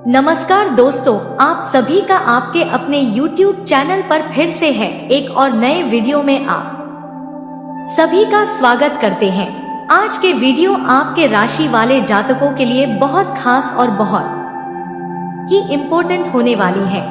नमस्कार दोस्तों, आप सभी का आपके अपने YouTube चैनल पर फिर से है एक और नए वीडियो में आप सभी का स्वागत करते हैं। आज के वीडियो आपके राशि वाले जातकों के लिए बहुत खास और बहुत ही इम्पोर्टेंट होने वाली है।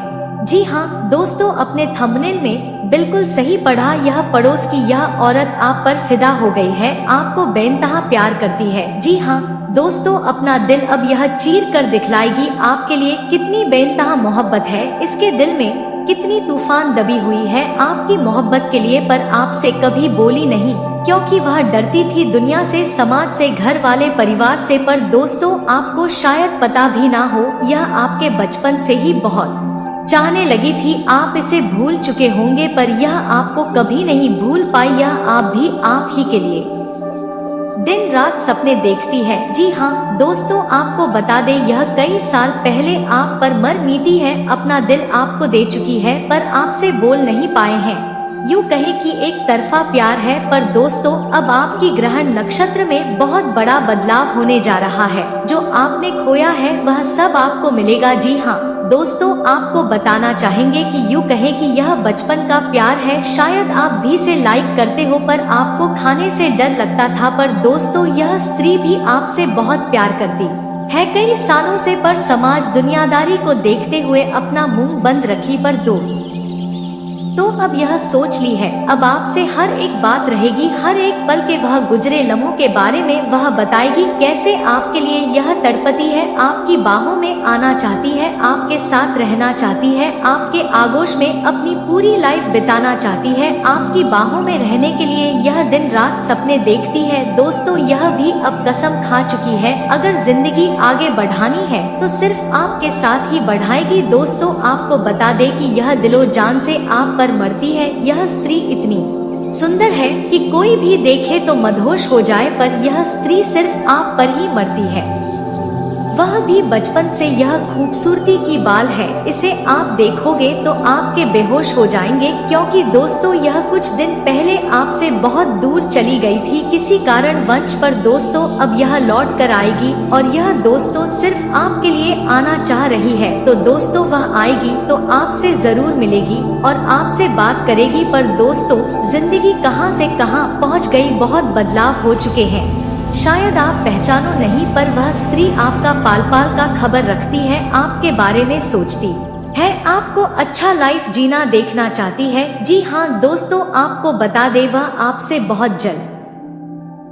जी हाँ दोस्तों, अपने थंबनेल में बिल्कुल सही पढ़ा, यह पड़ोस की यह औरत आप पर फिदा हो गई है, आपको बेइंतहा प्यार करती है। जी हाँ दोस्तों, अपना दिल अब यह चीर कर दिखलाएगी आपके लिए कितनी बेइंतहा मोहब्बत है, इसके दिल में कितनी तूफान दबी हुई है आपकी मोहब्बत के लिए, पर आपसे कभी बोली नहीं क्योंकि वह डरती थी दुनिया से, समाज से, घर वाले परिवार से। पर दोस्तों आपको शायद पता भी ना हो, यह आपके बचपन से ही बहुत चाहने लगी थी। आप इसे भूल चुके होंगे पर यह आपको कभी नहीं भूल पाई। यह आप भी आप ही के लिए दिन रात सपने देखती है। जी हाँ दोस्तों, आपको बता दे यह कई साल पहले आप पर मर मिटी है, अपना दिल आपको दे चुकी है पर आपसे बोल नहीं पाए हैं। यूँ कहे कि एक तरफा प्यार है। पर दोस्तों अब आपकी ग्रहण नक्षत्र में बहुत बड़ा बदलाव होने जा रहा है। जो आपने खोया है वह सब आपको मिलेगा। जी हाँ दोस्तों, आपको बताना चाहेंगे कि यूँ कहें कि यह बचपन का प्यार है। शायद आप भी इसे लाइक करते हो पर आपको खाने से डर लगता था। पर दोस्तों यह स्त्री भी आपसे बहुत प्यार करती है कई सालों से, पर समाज दुनियादारी को देखते हुए अपना मुंह बंद रखी। पर दोस्त तो अब यह सोच ली है, अब आपसे हर एक बात रहेगी, हर एक पल के वह गुजरे लम्हों के बारे में वह बताएगी, कैसे आपके लिए यह तड़पती है, आपकी बाहों में आना चाहती है, आपके साथ रहना चाहती है, आपके आगोश में अपनी पूरी लाइफ बिताना चाहती है, आपकी बाहों में रहने के लिए यह दिन रात सपने देखती है। दोस्तों यह भी अब कसम खा चुकी है, अगर जिंदगी आगे बढ़ानी है तो सिर्फ आपके साथ ही बढ़ाएगी। दोस्तों आपको बता दे कि यह दिलो जान से आप पर मरती है। यह स्त्री इतनी सुंदर है कि कोई भी देखे तो मदहोश हो जाए, पर यह स्त्री सिर्फ आप पर ही मरती है। वह भी बचपन से। यह खूबसूरती की बाल है, इसे आप देखोगे तो आपके बेहोश हो जाएंगे, क्योंकि दोस्तों यह कुछ दिन पहले आपसे बहुत दूर चली गई थी किसी कारण वंश। पर दोस्तों अब यह लौट कर आएगी और यह दोस्तों सिर्फ आपके लिए आना चाह रही है। तो दोस्तों वह आएगी तो आपसे जरूर मिलेगी और आपसे बात करेगी। पर दोस्तों जिंदगी कहां से कहां पहुंच गई, बहुत बदलाव हो चुके हैं, शायद आप पहचानो नहीं, पर वह स्त्री आपका पाल पाल का खबर रखती है, आपके बारे में सोचती है, आपको अच्छा लाइफ जीना देखना चाहती है। जी हाँ दोस्तों, आपको बता दे वह आपसे बहुत जल्द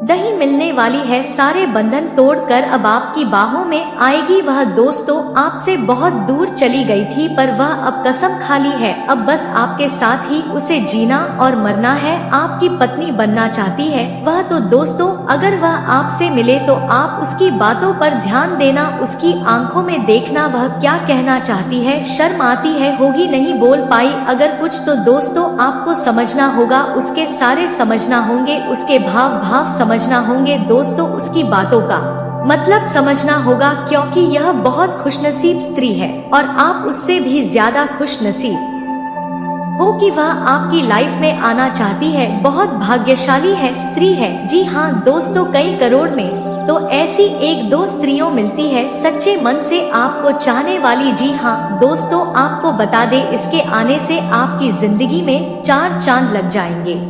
दही मिलने वाली है, सारे बंधन तोड़कर अब आपकी बाहों में आएगी। वह दोस्तों आपसे बहुत दूर चली गई थी पर वह अब कसम खा ली है, अब बस आपके साथ ही उसे जीना और मरना है, आपकी पत्नी बनना चाहती है वह। तो दोस्तों अगर वह आपसे मिले तो आप उसकी बातों पर ध्यान देना, उसकी आंखों में देखना वह क्या कहना चाहती है। शर्म आती है, होगी नहीं बोल पाई अगर कुछ तो दोस्तों आपको समझना होगा, उसके सारे समझना होंगे, उसके भाव समझना होंगे। दोस्तों उसकी बातों का मतलब समझना होगा, क्योंकि यह बहुत खुशनसीब स्त्री है और आप उससे भी ज्यादा खुशनसीब हो कि वह आपकी लाइफ में आना चाहती है, बहुत भाग्यशाली है स्त्री है। जी हाँ दोस्तों, कई करोड़ में तो ऐसी एक दो स्त्रियों मिलती है सच्चे मन से आपको चाहने वाली। जी हाँ दोस्तों, आपको बता दे इसके आने से आपकी जिंदगी में चार चांद लग जाएंगे,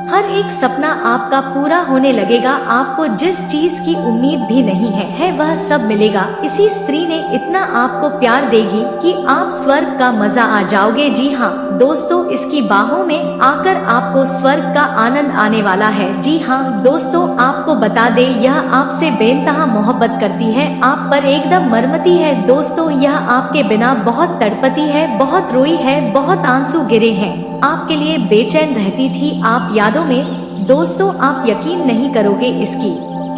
हर एक सपना आपका पूरा होने लगेगा, आपको जिस चीज की उम्मीद भी नहीं है वह सब मिलेगा। इसी स्त्री ने इतना आपको प्यार देगी कि आप स्वर्ग का मजा आ जाओगे। जी हाँ दोस्तों, इसकी बाहों में आकर आपको स्वर्ग का आनंद आने वाला है। जी हाँ दोस्तों, आपको बता दे यह आपसे बेइंतहा मोहब्बत करती है, आप पर एकदम मरमती है। दोस्तों यह आपके बिना बहुत तड़पती है, बहुत रोई है, बहुत आंसू गिरे हैं, आपके लिए बेचैन रहती थी आप यादों में। दोस्तों आप यकीन नहीं करोगे, इसकी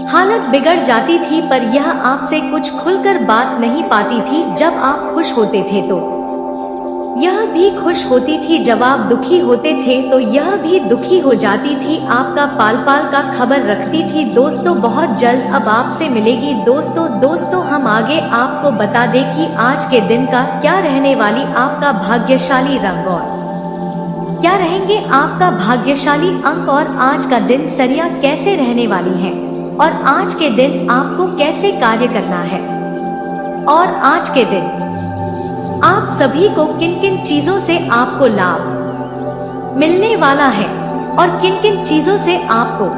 हालत बिगड़ जाती थी पर यह आपसे कुछ खुलकर बात नहीं पाती थी। जब आप खुश होते थे तो यह भी खुश होती थी, जब आप दुखी होते थे तो यह भी दुखी हो जाती थी, आपका पाल पाल का खबर रखती थी। दोस्तों बहुत जल्द अब आपसे मिलेगी। दोस्तों हम आगे आपको बता दें कि आज के दिन का क्या रहने वाली आपका भाग्यशाली रंग और क्या रहेंगे आपका भाग्यशाली अंक, और आज का दिन सरिया कैसे रहने वाली है और आज के दिन आपको कैसे कार्य करना है। और आज के दिन आप सभी को किन किन चीजों से आपको लाभ मिलने वाला है और किन किन चीजों से आपको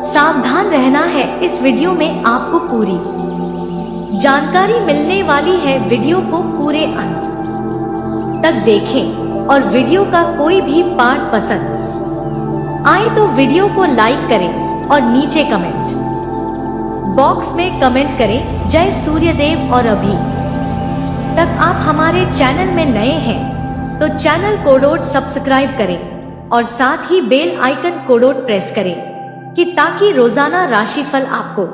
सावधान रहना है, इस वीडियो में आपको पूरी जानकारी मिलने वाली है। वीडियो को पूरे अंत तक देखें और वीडियो का कोई भी पार्ट पसंद आए तो वीडियो को लाइक करें और नीचे कमेंट बॉक्स में कमेंट करें जय सूर्यदेव। और अभी तक आप हमारे चैनल में नए हैं तो चैनल को डोट सब्सक्राइब करें और साथ ही बेल आइकन को डोट प्रेस करें कि ताकि रोजाना राशिफल आपको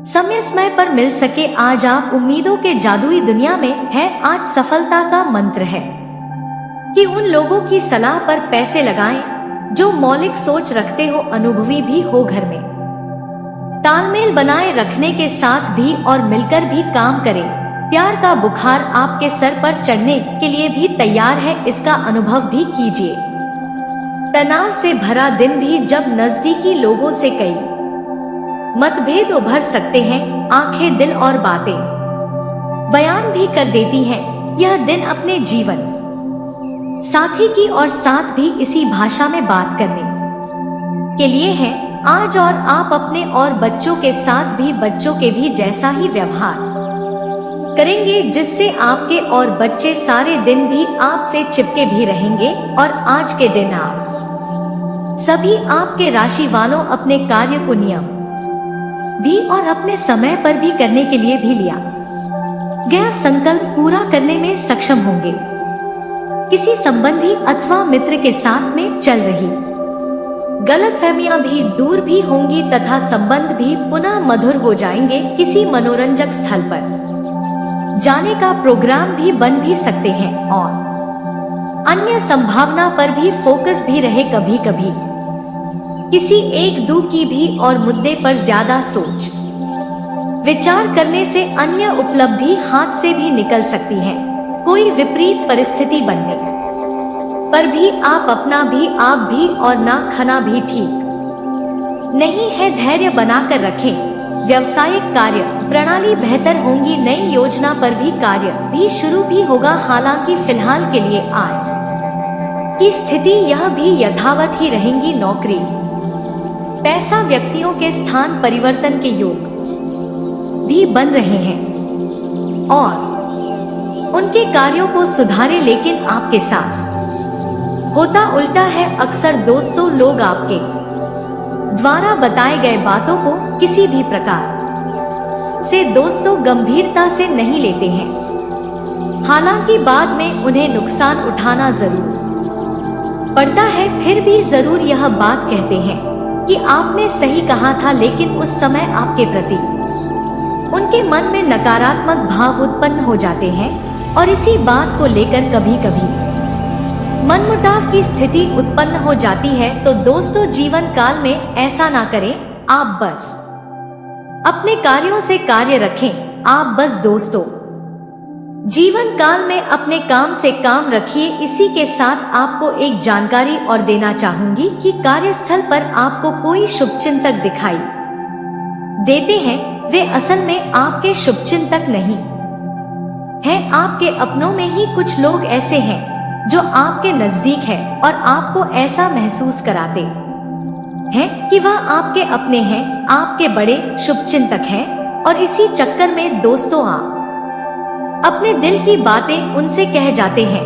समय पर मिल सके। आज आप उम्मीदों के जादुई दुनिया में है। आज सफलता का मंत्र है कि उन लोगों की सलाह पर पैसे लगाएं जो मौलिक सोच रखते हो, अनुभवी भी हो, घर में तालमेल बनाए रखने के साथ भी और मिलकर भी काम करें। प्यार का बुखार आपके सर पर चढ़ने के लिए भी तैयार है, इसका अनुभव भी कीजिए। तनाव से भरा दिन भी जब नजदीकी लोगों से कई मतभेद उभर सकते हैं, आंखें दिल और बातें बयान भी कर देती हैं। यह दिन अपने जीवन साथी की और साथ भी इसी भाषा में बात करने के लिए है आज। और आप अपने और बच्चों के साथ भी बच्चों के भी जैसा ही व्यवहार करेंगे, जिससे आपके और बच्चे सारे दिन भी आपसे चिपके भी रहेंगे। और आज के दिन आप सभी आपके राशि वालों अपने कार्य को नियम भी और अपने समय पर भी करने के लिए भी लिया गया संकल्प पूरा करने में सक्षम होंगे। किसी संबंधी अथवा मित्र के साथ में चल रही गलतफहमियां भी दूर भी होंगी तथा संबंध भी पुनः मधुर हो जाएंगे। किसी मनोरंजक स्थल पर जाने का प्रोग्राम भी बन भी सकते हैं और अन्य संभावना पर भी फोकस भी रहे। कभी कभी किसी एक दो की भी और मुद्दे पर ज्यादा सोच विचार करने से अन्य उपलब्धि हाथ से भी निकल सकती है। कोई विपरीत परिस्थिति बनने पर भी आप अपना भी आप भी और ना खाना भी ठीक नहीं है, धैर्य बनाकर रखें। व्यवसायिक कार्य प्रणाली बेहतर होंगी, नई योजना पर भी कार्य भी शुरू भी होगा। हालांकि फिलहाल के लिए आय की स्थिति यह भी यथावत ही रहेंगी। नौकरी पैसा व्यक्तियों के स्थान परिवर्तन के योग भी बन रहे हैं और उनके कार्यों को सुधारे, लेकिन आपके साथ होता उल्टा है। अक्सर दोस्तों लोग आपके द्वारा बताए गए बातों को किसी भी प्रकार से दोस्तों गंभीरता से नहीं लेते हैं। हालांकि बाद में उन्हें नुकसान उठाना जरूर पड़ता है, फिर भी जरूर यह बात कहते हैं कि आपने सही कहा था, लेकिन उस समय आपके प्रति उनके मन में नकारात्मक भाव उत्पन्न हो जाते हैं और इसी बात को लेकर कभी कभी मनमुटाव की स्थिति उत्पन्न हो जाती है। तो दोस्तों जीवन काल में ऐसा ना करें, आप बस अपने कार्यों से कार्य रखें। आप बस दोस्तों जीवन काल में अपने काम से काम रखिए। इसी के साथ आपको एक जानकारी और देना चाहूंगी कि कार्यस्थल पर आपको कोई शुभचिंतक दिखाई देते हैं, वे असल में आपके शुभचिंतक नहीं हैं। आपके अपनों में ही कुछ लोग ऐसे हैं जो आपके नजदीक है और आपको ऐसा महसूस कराते हैं कि वह आपके अपने हैं, आपके बड़े शुभचिंतक हैं। और इसी चक्कर में दोस्तों आप अपने दिल की बातें उनसे कह जाते हैं।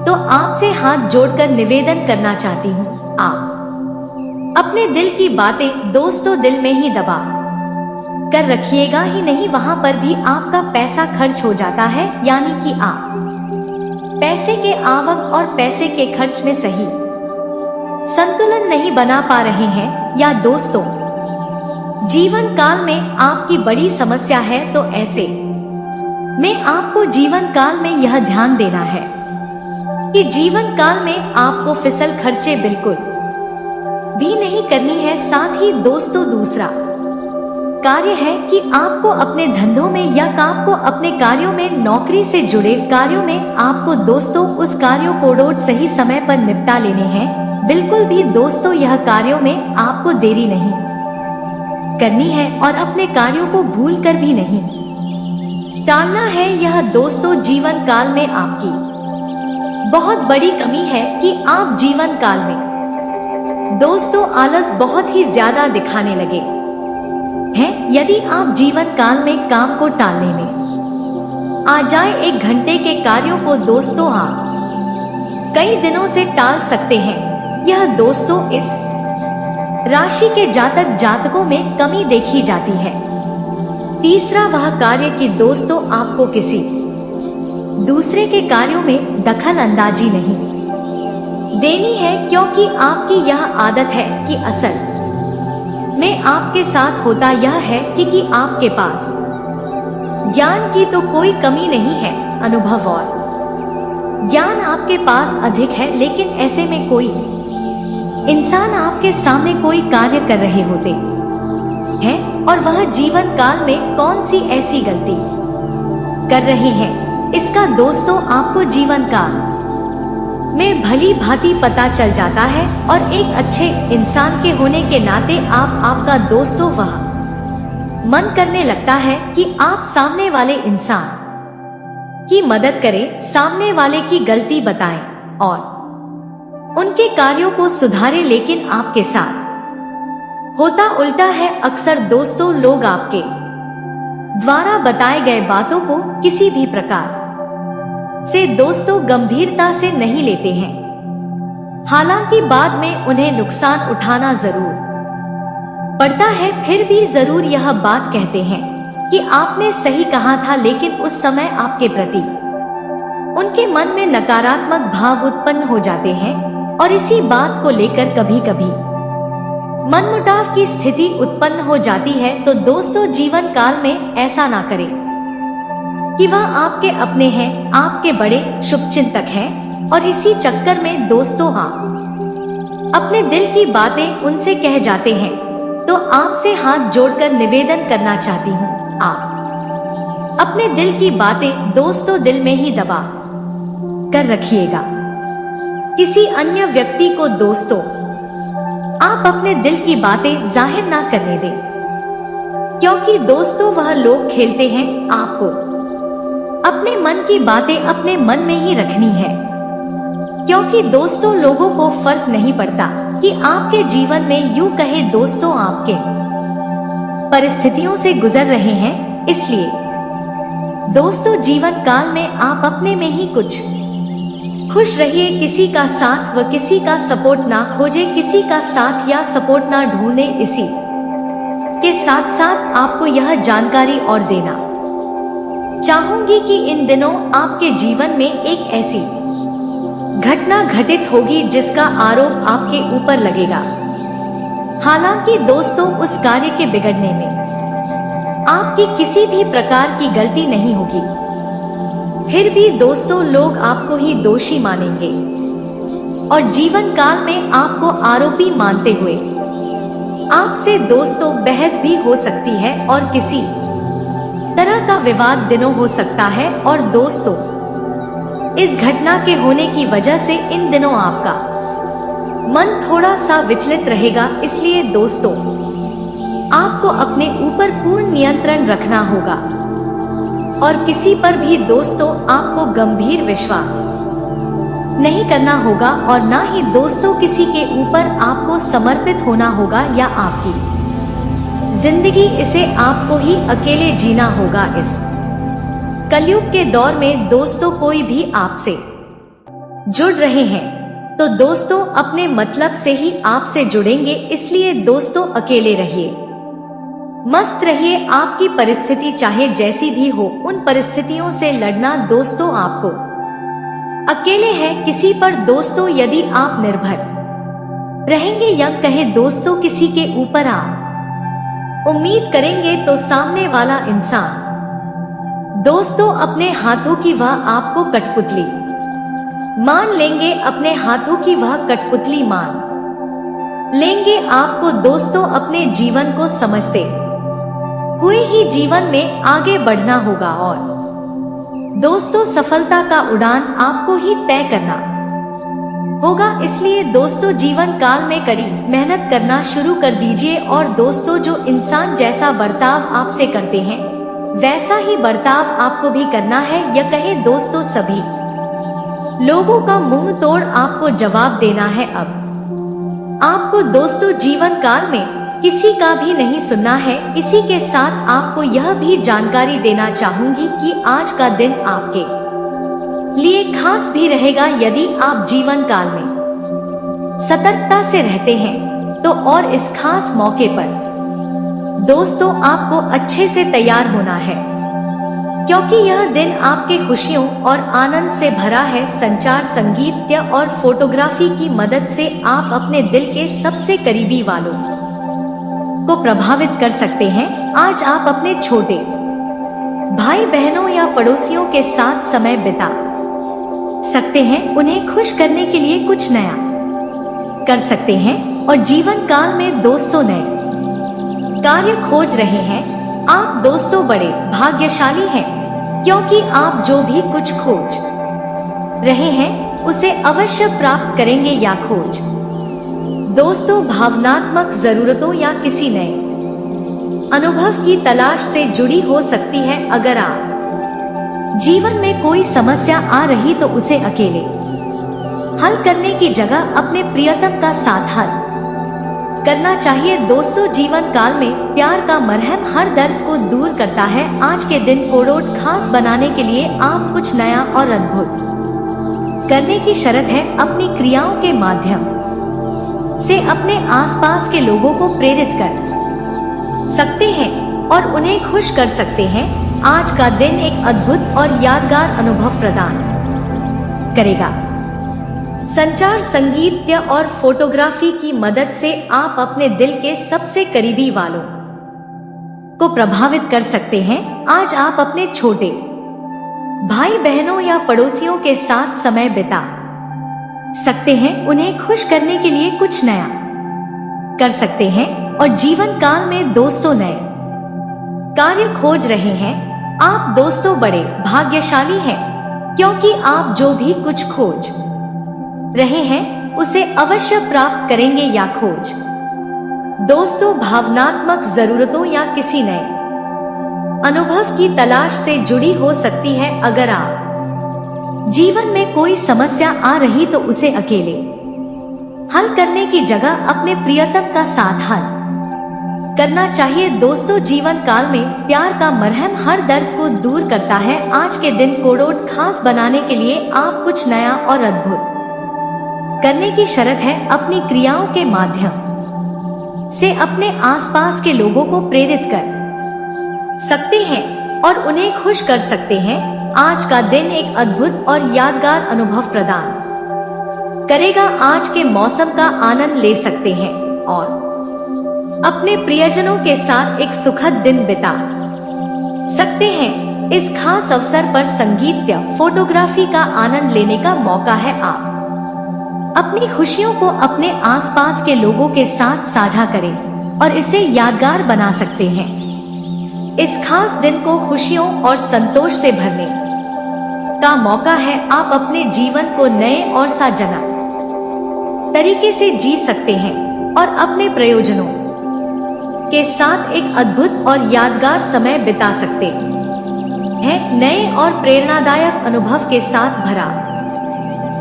तो आपसे हाथ जोड़कर निवेदन करना चाहती हूँ, आप अपने दिल की बातें दोस्तों दिल में ही दबा कर रखिएगा ही नहीं, वहां पर भी आपका पैसा खर्च हो जाता है। यानी कि आप पैसे के आवक और पैसे के खर्च में सही संतुलन नहीं बना पा रहे हैं, या दोस्तों जीवन काल में आपकी बड़ी समस्या है, तो ऐसे में आपको जीवन काल में यह ध्यान देना है कि जीवन काल में आपको फिसल खर्चे बिल्कुल भी नहीं करनी है। साथ ही दोस्तों दूसरा कार्य है कि आपको अपने धंधों में या आपको अपने कार्यों में, नौकरी से जुड़े कार्यों में आपको दोस्तों उस कार्यों को रोज सही समय पर निपटा लेने हैं। बिल्कुल भी दोस्तों यह कार्यों में आपको देरी नहीं करनी है और अपने कार्यों को भूल कर भी नहीं टालना है, यह दोस्तों जीवन काल में आपकी बहुत बड़ी कमी है कि आप जीवन काल में दोस्तों आलस बहुत ही ज्यादा दिखाने लगे हैं। यदि आप जीवन काल में काम को टालने में आ जाए, 1 घंटे के कार्यों को दोस्तों आप कई दिनों से टाल सकते हैं। यह दोस्तों इस राशि के जातक जातकों में कमी देखी जाती है। तीसरा वह कार्य कि दोस्तों आपको किसी दूसरे के कार्यों में दखल अंदाजी नहीं देनी है, क्योंकि आपकी यह आदत है कि असल में आपके साथ होता यह है कि आपके पास ज्ञान की तो कोई कमी नहीं है, अनुभव और ज्ञान आपके पास अधिक है, लेकिन ऐसे में कोई इंसान आपके सामने कोई कार्य कर रहे होते हैं और वह जीवन काल में कौन सी ऐसी गलती कर रहे हैं, इसका दोस्तों आपको जीवन काल में भली भांति पता चल जाता है। और एक अच्छे इंसान के होने के नाते आपका दोस्तों वह मन करने लगता है कि आप सामने वाले इंसान की मदद करें, सामने वाले की गलती बताएं और उनके कार्यों को सुधारें। लेकिन आपके साथ होता उल्टा है। अक्सर दोस्तों लोग आपके द्वारा बताए गए बातों को किसी भी प्रकार से दोस्तों गंभीरता से नहीं लेते हैं। हालांकि बाद में उन्हें नुकसान उठाना जरूर पड़ता है, फिर भी जरूर यह बात कहते हैं कि आपने सही कहा था, लेकिन उस समय आपके प्रति उनके मन में नकारात्मक भाव उत्पन्न हो जाते हैं और इसी बात को लेकर कभी कभी मनमुटाव की स्थिति उत्पन्न हो जाती है। तो दोस्तों जीवन काल में ऐसा ना करें कि वह आपके अपने हैं, आपके बड़े शुभचिंतक हैं और इसी चक्कर में दोस्तों आप अपने दिल की बातें उनसे कह जाते हैं। तो आपसे हाथ जोड़कर निवेदन करना चाहती हूँ, आप अपने दिल की बातें दोस्तों दिल में ही दबा कर रखिएगा। किसी अन्य व्यक्ति को दोस्तों आप अपने दिल की बातें जाहिर ना करने दें, क्योंकि दोस्तों वह लोग खेलते हैं। आपको अपने मन की बातें अपने मन में ही रखनी है, क्योंकि दोस्तों लोगों को फर्क नहीं पड़ता कि आपके जीवन में यूं कहे दोस्तों आपके परिस्थितियों से गुजर रहे हैं। इसलिए दोस्तों जीवन काल में आप अपने में ही कुछ खुश रहिए। किसी का साथ व किसी का सपोर्ट ना खोजे, किसी का साथ या सपोर्ट ना ढूंढे। इसी के साथ साथ आपको यह जानकारी और देना चाहूंगी कि इन दिनों आपके जीवन में एक ऐसी घटना घटित होगी जिसका आरोप आपके ऊपर लगेगा। हालांकि दोस्तों उस कार्य के बिगड़ने में आपकी किसी भी प्रकार की गलती नहीं होगी, फिर भी दोस्तों लोग आपको ही दोषी मानेंगे और जीवन काल में आपको आरोपी मानते हुए आपसे दोस्तों बहस भी हो सकती है और किसी तरह का विवाद दिनों हो सकता है। और दोस्तों इस घटना के होने की वजह से इन दिनों आपका मन थोड़ा सा विचलित रहेगा। इसलिए दोस्तों आपको अपने ऊपर पूर्ण नियंत्रण रखना होगा और किसी पर भी दोस्तों आपको गंभीर विश्वास नहीं करना होगा और ना ही दोस्तों किसी के ऊपर आपको समर्पित होना होगा या आपकी जिंदगी इसे आपको ही अकेले जीना होगा। इस कलयुग के दौर में दोस्तों कोई भी आपसे जुड़ रहे हैं तो दोस्तों अपने मतलब से ही आपसे जुड़ेंगे। इसलिए दोस्तों अकेले रहिए, मस्त रहिए। आपकी परिस्थिति चाहे जैसी भी हो, उन परिस्थितियों से लड़ना दोस्तों आपको अकेले है। किसी पर दोस्तों यदि आप निर्भर रहेंगे या कहे दोस्तों किसी के ऊपर आप उम्मीद करेंगे तो सामने वाला इंसान दोस्तों अपने हाथों की वह आपको कठपुतली मान लेंगे, अपने हाथों की वह कठपुतली मान लेंगे। आपको दोस्तों अपने जीवन को समझते हुए ही जीवन में आगे बढ़ना होगा और दोस्तों सफलता का उड़ान आपको ही तय करना होगा। इसलिए दोस्तों जीवन काल में कड़ी मेहनत करना शुरू कर दीजिए और दोस्तों जो इंसान जैसा बर्ताव आपसे करते हैं वैसा ही बर्ताव आपको भी करना है, या कहे दोस्तों सभी लोगों का मुंह तोड़ आपको जवाब देना है। अब आपको दोस्तों जीवन काल में किसी का भी नहीं सुनना है। इसी के साथ आपको यह भी जानकारी देना चाहूंगी कि आज का दिन आपके लिए खास भी रहेगा। यदि आप जीवन काल में सतर्कता से रहते हैं तो और इस खास मौके पर दोस्तों आपको अच्छे से तैयार होना है, क्योंकि यह दिन आपके खुशियों और आनंद से भरा है। संचार, संगीत और फोटोग्राफी की मदद से आप अपने दिल के सबसे करीबी वालों को प्रभावित कर सकते हैं। आज आप अपने छोटे भाई बहनों या पड़ोसियों के साथ समय बिता सकते हैं। उन्हें खुश करने के लिए कुछ नया कर सकते हैं और जीवन काल में दोस्तों नए कार्य खोज रहे हैं। आप दोस्तों बड़े भाग्यशाली हैं, क्योंकि आप जो भी कुछ खोज रहे हैं उसे अवश्य प्राप्त करेंगे या खोज दोस्तों भावनात्मक जरूरतों या किसी नए अनुभव की तलाश से जुड़ी हो सकती है। अगर आप जीवन में कोई समस्या आ रही तो उसे अकेले हल करने की जगह अपने प्रियतम का साथ हल करना चाहिए। दोस्तों जीवन काल में प्यार का मरहम हर दर्द को दूर करता है। आज के दिन को रोड खास बनाने के लिए आप कुछ नया और अद्भुत करने की शर्त है। अपनी क्रियाओं के माध्यम से अपने आसपास के लोगों को प्रेरित कर सकते हैं और उन्हें खुश कर सकते हैं। आज का दिन एक अद्भुत और यादगार अनुभव प्रदान करेगा। संचार, संगीत और फोटोग्राफी की मदद से आप अपने दिल के सबसे करीबी वालों को प्रभावित कर सकते हैं। आज आप अपने छोटे भाई बहनों या पड़ोसियों के साथ समय बिता सकते हैं। उन्हें खुश करने के लिए कुछ नया कर सकते हैं और जीवन काल में दोस्तों नए कार्य खोज रहे हैं। आप दोस्तों बड़े भाग्यशाली हैं, क्योंकि आप जो भी कुछ खोज रहे हैं उसे अवश्य प्राप्त करेंगे या खोज दोस्तों भावनात्मक जरूरतों या किसी नए अनुभव की तलाश से जुड़ी हो सकती है। अगर आप जीवन में कोई समस्या आ रही तो उसे अकेले हल करने की जगह अपने प्रियतम का साथ हल करना चाहिए। दोस्तों जीवन काल में प्यार का मरहम हर दर्द को दूर करता है। आज के दिन को रोड खास बनाने के लिए आप कुछ नया और अद्भुत करने की शर्त है। अपनी क्रियाओं के माध्यम से अपने आसपास के लोगों को प्रेरित कर सकते हैं और उन्हें खुश कर सकते हैं। आज का दिन एक अद्भुत और यादगार अनुभव प्रदान करेगा। आज के मौसम का आनंद ले सकते हैं और अपने प्रियजनों के साथ एक सुखद दिन बिता सकते हैं। इस खास अवसर पर संगीत, फोटोग्राफी का आनंद लेने का मौका है। आप अपनी खुशियों को अपने आसपास के लोगों के साथ साझा करें और इसे यादगार बना सकते हैं। इस खास दिन को खुशियों और संतोष से भरने का मौका है। आप अपने जीवन को नए और साजनक तरीके से जी सकते हैं और अपने प्रयोजनों के साथ एक अद्भुत और यादगार समय बिता सकते हैं। नए और प्रेरणादायक अनुभव के साथ भरा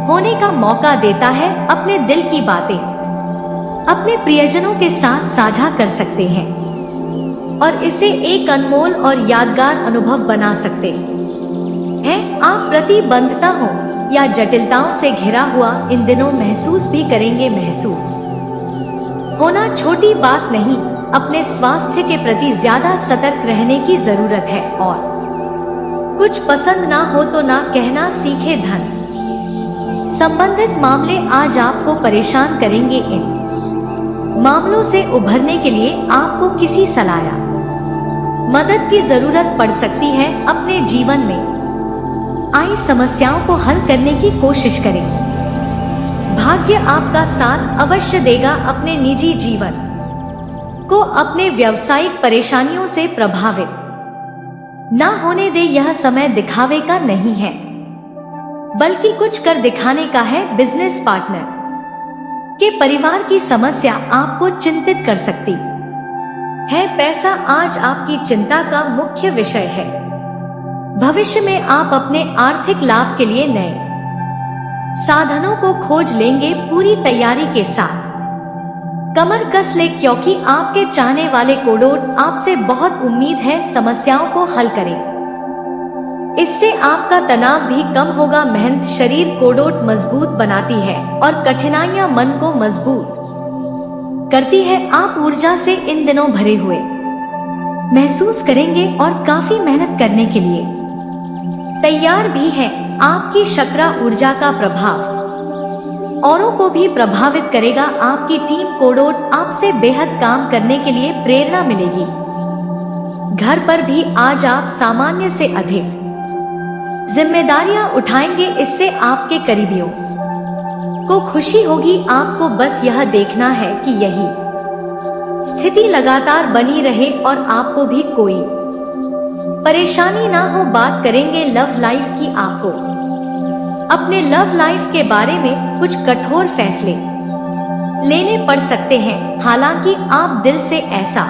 होने का मौका देता है। अपने दिल की बातें अपने प्रियजनों के साथ साझा कर सकते हैं और इसे एक अनमोल और यादगार अनुभव बना सकते हैं। आप प्रतिबद्धता हो या जटिलताओं से घिरा हुआ इन दिनों महसूस भी करेंगे। महसूस होना छोटी बात नहीं। अपने स्वास्थ्य के प्रति ज्यादा सतर्क रहने की जरूरत है और कुछ पसंद ना हो तो ना कहना सीखे। धन संबंधित मामले आज आपको परेशान करेंगे। इन मामलों से उभरने के लिए आपको किसी सलाह या मदद की जरूरत पड़ सकती है। अपने जीवन में आई समस्याओं को हल करने की कोशिश करें। भाग्य आपका साथ अवश्य देगा। अपने निजी जीवन को अपने व्यावसायिक परेशानियों से प्रभावित ना होने दे। यह समय दिखावे का नहीं है, बल्कि कुछ कर दिखाने का है। बिजनेस पार्टनर के परिवार की समस्या आपको चिंतित कर सकती है पैसा आज आपकी चिंता का मुख्य विषय है। भविष्य में आप अपने आर्थिक लाभ के लिए नए साधनों को खोज लेंगे पूरी तैयारी के साथ। कमर कस ले क्योंकि आपके चाहने वाले कोडोट आपसे बहुत उम्मीद है समस्याओं को हल करें। इससे आपका तनाव भी कम होगा। मेहनत शरीर कोडोट मजबूत बनाती है और कठिनाइयां मन को मजबूत करती है। आप ऊर्जा से इन दिनों भरे हुए महसूस करेंगे और काफी मेहनत करने के लिए तैयार भी हैं। आपकी शक्रा ऊर्जा का प्रभाव औरों को भी प्रभावित करेगा। आपकी टीम कोडोट आपसे बेहद काम करने के लिए प्रेरणा मिलेगी। घर पर भी आज आप सामान्य से अधिक जिम्मेदारियां उठाएंगे। इससे आपके करीबियों को खुशी होगी। आपको बस यह देखना है कि यही स्थिति लगातार बनी रहे और आपको भी कोई परेशानी ना हो। बात करेंगे लव लाइफ की। आपको अपने लव लाइफ के बारे में कुछ कठोर फैसले लेने पड़ सकते हैं। हालांकि आप दिल से ऐसा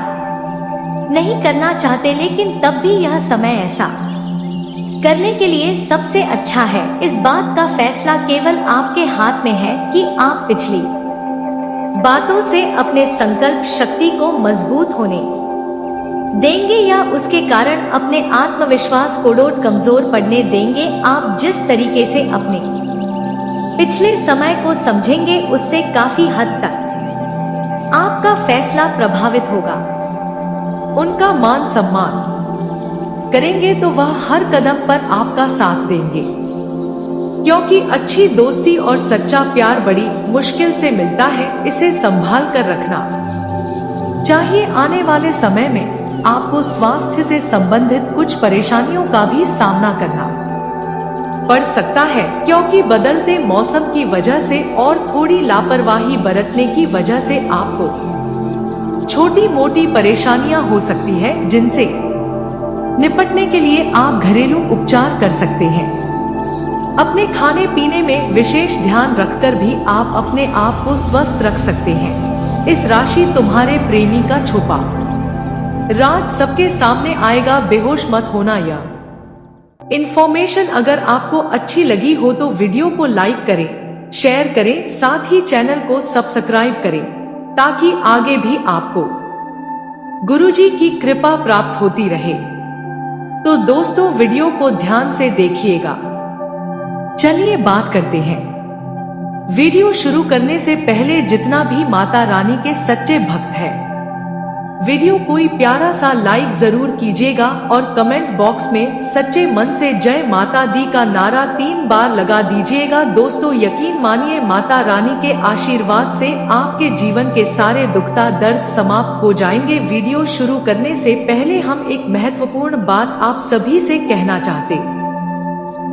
नहीं करना चाहते, लेकिन तब भी यह समय ऐसा करने के लिए सबसे अच्छा है। इस बात का फैसला केवल आपके हाथ में है कि आप पिछली बातों से अपने संकल्प शक्ति को मजबूत होने देंगे या उसके कारण अपने आत्मविश्वास कोडोट कमजोर पड़ने देंगे। आप जिस तरीके से अपने पिछले समय को समझेंगे उससे काफी हद तक आपका फैसला प्रभावित होगा। उनका मान सम्मान करेंगे तो वह हर कदम पर आपका साथ देंगे, क्योंकि अच्छी दोस्ती और सच्चा प्यार बड़ी मुश्किल से मिलता है। इसे संभाल कर रखना चाहिए। आने वाले समय में आपको स्वास्थ्य से संबंधित कुछ परेशानियों का भी सामना करना पड़ सकता है, क्योंकि बदलते मौसम की वजह से और थोड़ी लापरवाही बरतने की वजह से आपको छोटी मोटी परेशानियां हो सकती है, जिनसे निपटने के लिए आप घरेलू उपचार कर सकते हैं। अपने खाने पीने में विशेष ध्यान रखकर भी आप अपने आप को स्वस्थ रख सकते हैं। इस राशि तुम्हारे प्रेमी का छुपा राज सबके सामने आएगा। बेहोश मत होना। यह इन्फॉर्मेशन अगर आपको अच्छी लगी हो तो वीडियो को लाइक करें, शेयर करें, साथ ही चैनल को सब्सक्राइब करें ताकि आगे भी आपको गुरुजी की कृपा प्राप्त होती रहे। तो दोस्तों वीडियो को ध्यान से देखिएगा। चलिए बात करते हैं। वीडियो शुरू करने से पहले जितना भी माता रानी के सच्चे भक्त हैं, वीडियो कोई प्यारा सा लाइक जरूर कीजिएगा और कमेंट बॉक्स में सच्चे मन से जय माता दी का नारा 3 बार लगा दीजिएगा। दोस्तों यकीन मानिए माता रानी के आशीर्वाद से आपके जीवन के सारे दुखता दर्द समाप्त हो जाएंगे। वीडियो शुरू करने से पहले हम एक महत्वपूर्ण बात आप सभी से कहना चाहते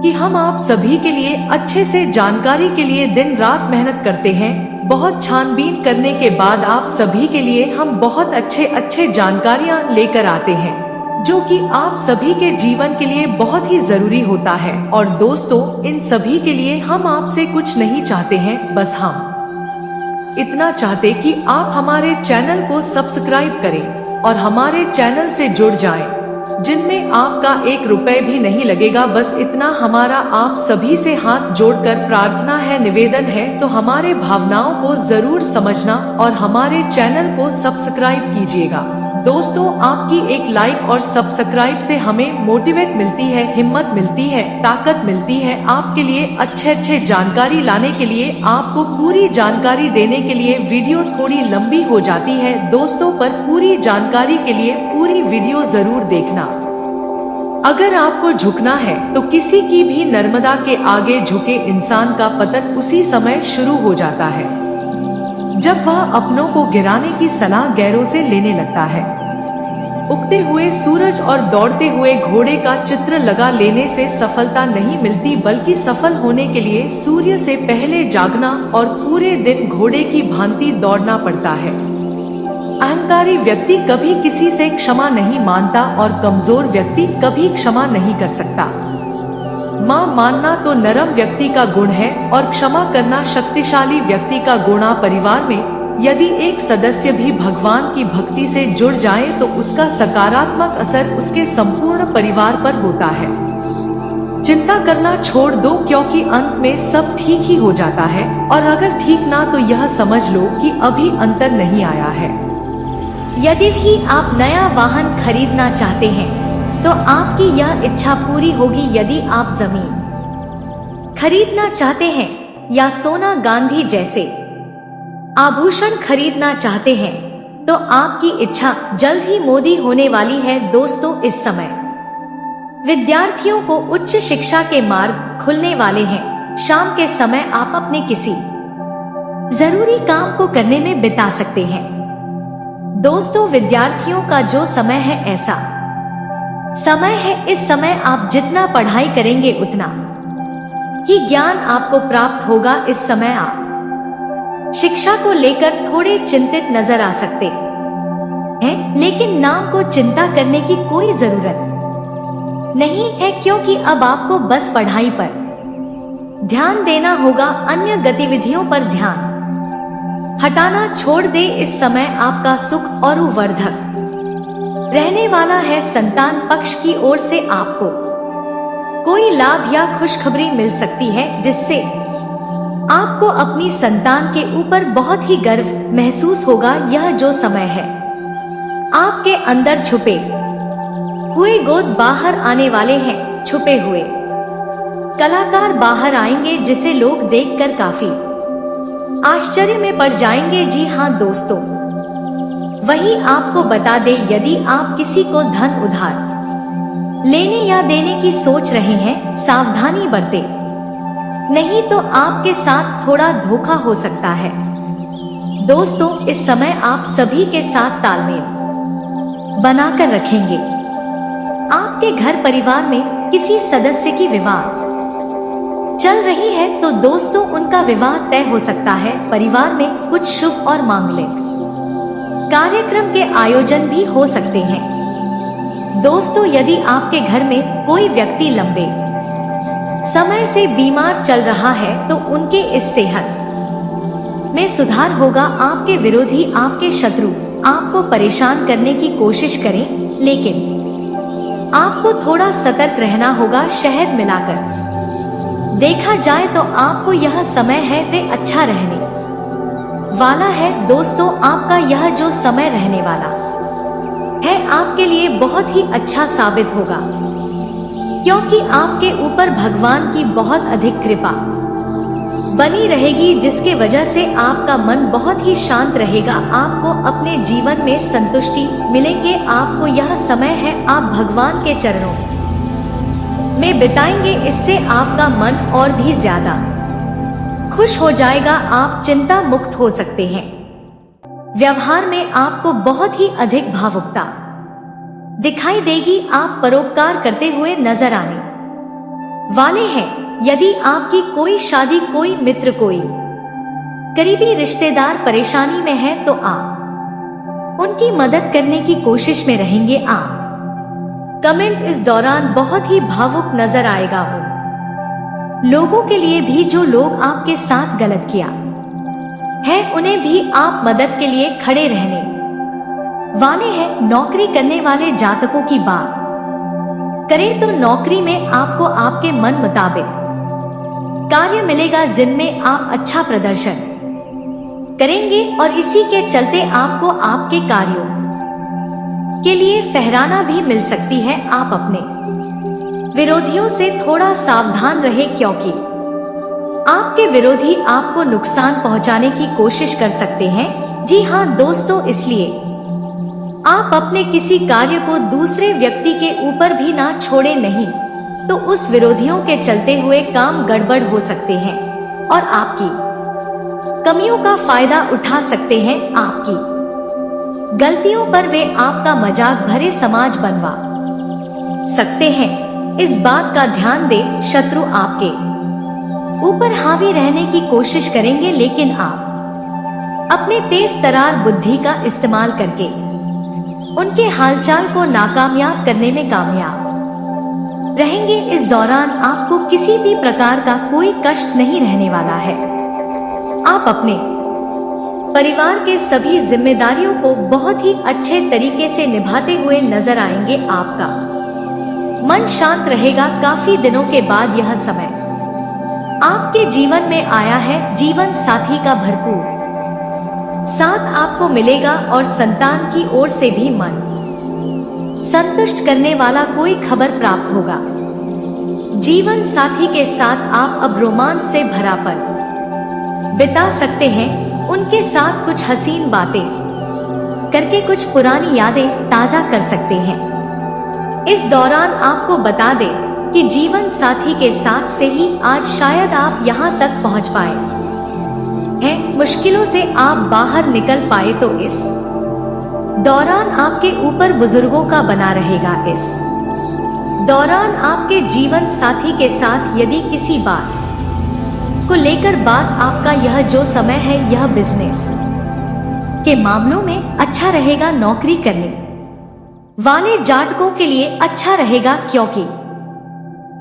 कि हम आप सभी के लिए अच्छे से जानकारी के लिए दिन रात मेहनत करते हैं। बहुत छानबीन करने के बाद आप सभी के लिए हम बहुत अच्छे जानकारियां लेकर आते हैं, जो कि आप सभी के जीवन के लिए बहुत ही जरूरी होता है। और दोस्तों इन सभी के लिए हम आपसे कुछ नहीं चाहते हैं, बस हम इतना चाहते कि आप हमारे चैनल को सब्सक्राइब करें और हमारे चैनल से जुड़ जाएं, जिनमें आपका 1 रुपए भी नहीं लगेगा। बस इतना हमारा आप सभी से हाथ जोड़कर प्रार्थना है, निवेदन है। तो हमारे भावनाओं को जरूर समझना और हमारे चैनल को सब्सक्राइब कीजिएगा। दोस्तों आपकी एक लाइक और सब्सक्राइब से हमें मोटिवेट मिलती है, हिम्मत मिलती है, ताकत मिलती है आपके लिए अच्छे जानकारी लाने के लिए, आपको पूरी जानकारी देने के लिए। वीडियो थोड़ी लंबी हो जाती है दोस्तों, पर पूरी जानकारी के लिए पूरी वीडियो जरूर देखना। अगर आपको झुकना है तो किसी की भी नर्मदा के आगे झुके इंसान का पतन उसी समय शुरू हो जाता है जब वह अपनों को गिराने की सलाह गैरों से लेने लगता है। उगते हुए सूरज और दौड़ते हुए घोड़े का चित्र लगा लेने से सफलता नहीं मिलती, बल्कि सफल होने के लिए सूर्य से पहले जागना और पूरे दिन घोड़े की भांति दौड़ना पड़ता है। अहंकारी व्यक्ति कभी किसी से क्षमा नहीं मानता और कमजोर व्यक्ति कभी क्षमा नहीं कर सकता। मां मानना तो नरम व्यक्ति का गुण है और क्षमा करना शक्तिशाली व्यक्ति का गुण। परिवार में यदि एक सदस्य भी भगवान की भक्ति से जुड़ जाए तो उसका सकारात्मक असर उसके संपूर्ण परिवार पर होता है। चिंता करना छोड़ दो, क्योंकि अंत में सब ठीक ही हो जाता है, और अगर ठीक ना तो यह समझ लो कि अभी अंतर नहीं आया है। यदि भी आप नया वाहन खरीदना चाहते हैं तो आपकी यह इच्छा पूरी होगी। यदि आप जमीन खरीदना चाहते हैं या सोना गांधी जैसे आभूषण खरीदना चाहते हैं तो आपकी इच्छा जल्द ही मोदी होने वाली है। दोस्तों, इस समय विद्यार्थियों को उच्च शिक्षा के मार्ग खुलने वाले हैं। शाम के समय आप अपने किसी जरूरी काम को करने में बिता सकते हैं। दोस्तों, विद्यार्थियों का जो समय है ऐसा समय है, इस समय आप जितना पढ़ाई करेंगे उतना ही ज्ञान आपको प्राप्त होगा। इस समय आप शिक्षा को लेकर थोड़े चिंतित नजर आ सकते हैं, लेकिन नाम को चिंता करने की कोई जरूरत नहीं है, क्योंकि अब आपको बस पढ़ाई पर ध्यान देना होगा। अन्य गतिविधियों पर ध्यान हटाना छोड़ दे। इस समय आपका सुख और वर्धक रहने वाला है। संतान पक्ष की ओर से आपको कोई लाभ या खुशखबरी मिल सकती है, जिससे आपको अपनी संतान के ऊपर बहुत ही गर्व महसूस होगा। यह जो समय है आपके अंदर छुपे हुए गोद बाहर आने वाले हैं। छुपे हुए कलाकार बाहर आएंगे, जिसे लोग देखकर काफी आश्चर्य में पड़ जाएंगे। जी हाँ दोस्तों, वही आपको बता दे, यदि आप किसी को धन उधार लेने या देने की सोच रहे हैं, सावधानी बरतें, नहीं तो आपके साथ थोड़ा धोखा हो सकता है। दोस्तों, इस समय आप सभी के साथ तालमेल बनाकर रखेंगे। आपके घर परिवार में किसी सदस्य की विवाह चल रही है तो दोस्तों उनका विवाह तय हो सकता है। परिवार में कुछ शुभ और मांगलिक कार्यक्रम के आयोजन भी हो सकते हैं। दोस्तों, यदि आपके घर में कोई व्यक्ति लंबे समय से बीमार चल रहा है तो उनके इस सेहत में सुधार होगा। आपके विरोधी, आपके शत्रु आपको परेशान करने की कोशिश करें, लेकिन आपको थोड़ा सतर्क रहना होगा। शहद मिलाकर देखा जाए तो आपको यह समय है वे अच्छा रहने वाला है। दोस्तों, आपका यह जो समय रहने वाला है आपके लिए बहुत ही अच्छा साबित होगा, क्योंकि आपके ऊपर भगवान की बहुत अधिक कृपा बनी रहेगी, जिसके वजह से आपका मन बहुत ही शांत रहेगा। आपको अपने जीवन में संतुष्टि मिलेंगे। आपको यह समय है आप भगवान के चरणों में बिताएंगे, इससे आपका मन और भी ज्यादा खुश हो जाएगा। आप चिंता मुक्त हो सकते हैं। व्यवहार में आपको बहुत ही अधिक भावुकता दिखाई देगी। आप परोपकार करते हुए नजर आने वाले हैं। यदि आपकी कोई शादी, कोई मित्र, कोई करीबी रिश्तेदार परेशानी में है तो आप उनकी मदद करने की कोशिश में रहेंगे। आप कमेंट इस दौरान बहुत ही भावुक नजर आएगा उन लोगों के लिए भी जो लोग आपके साथ गलत किया है, उन्हें भी आप मदद के लिए खड़े रहने वाले हैं। नौकरी करने वाले जातकों की बात करें तो नौकरी में आपको आपके मन मुताबिक कार्य मिलेगा, जिनमें आप अच्छा प्रदर्शन करेंगे और इसी के चलते आपको आपके कार्यों के लिए फहराना भी मिल सकती है। आप अपने विरोधियों से थोड़ा सावधान रहें, क्योंकि आपके विरोधी आपको नुकसान पहुंचाने की कोशिश कर सकते हैं। जी हाँ दोस्तों, इसलिए आप अपने किसी कार्य को दूसरे व्यक्ति के ऊपर भी ना छोड़े, नहीं तो उस विरोधियों के चलते हुए काम गड़बड़ हो सकते हैं और आपकी कमियों का फायदा उठा सकते हैं। आपकी गलतियों पर वे आपका मजाक भरे समाज बनवा सकते हैं। इस बात का ध्यान दें, शत्रु आपके ऊपर हावी रहने की कोशिश करेंगे, लेकिन आप अपने तेज तरार बुद्धि का इस्तेमाल करके उनके हालचाल को नाकामयाब करने में कामयाब रहेंगे। इस दौरान आपको किसी भी प्रकार का कोई कष्ट नहीं रहने वाला है। आप अपने परिवार के सभी जिम्मेदारियों को बहुत ही अच्छे तरीके से निभाते हुए नजर आएंगे। आपका मन शांत रहेगा। काफी दिनों के बाद यह समय आपके जीवन में आया है। जीवन साथी का भरपूर साथ आपको मिलेगा और संतान की ओर से भी मन संतुष्ट करने वाला कोई खबर प्राप्त होगा। जीवन साथी के साथ आप अब रोमांस से भरा पल बिता सकते हैं। उनके साथ कुछ हसीन बातें करके कुछ पुरानी यादें ताजा कर सकते हैं। इस दौरान आपको बता दें कि जीवन साथी के साथ से ही आज शायद आप यहाँ तक पहुँच पाए हैं। मुश्किलों से आप बाहर निकल पाए तो इस दौरान आपके ऊपर बुजुर्गों का बना रहेगा। इस दौरान आपके जीवन साथी के साथ यदि किसी बात को लेकर बात आपका यह जो समय है यह बिजनेस के मामलों में अच्छा रहेगा। नौकरी करने वाले जातकों के लिए अच्छा रहेगा, क्योंकि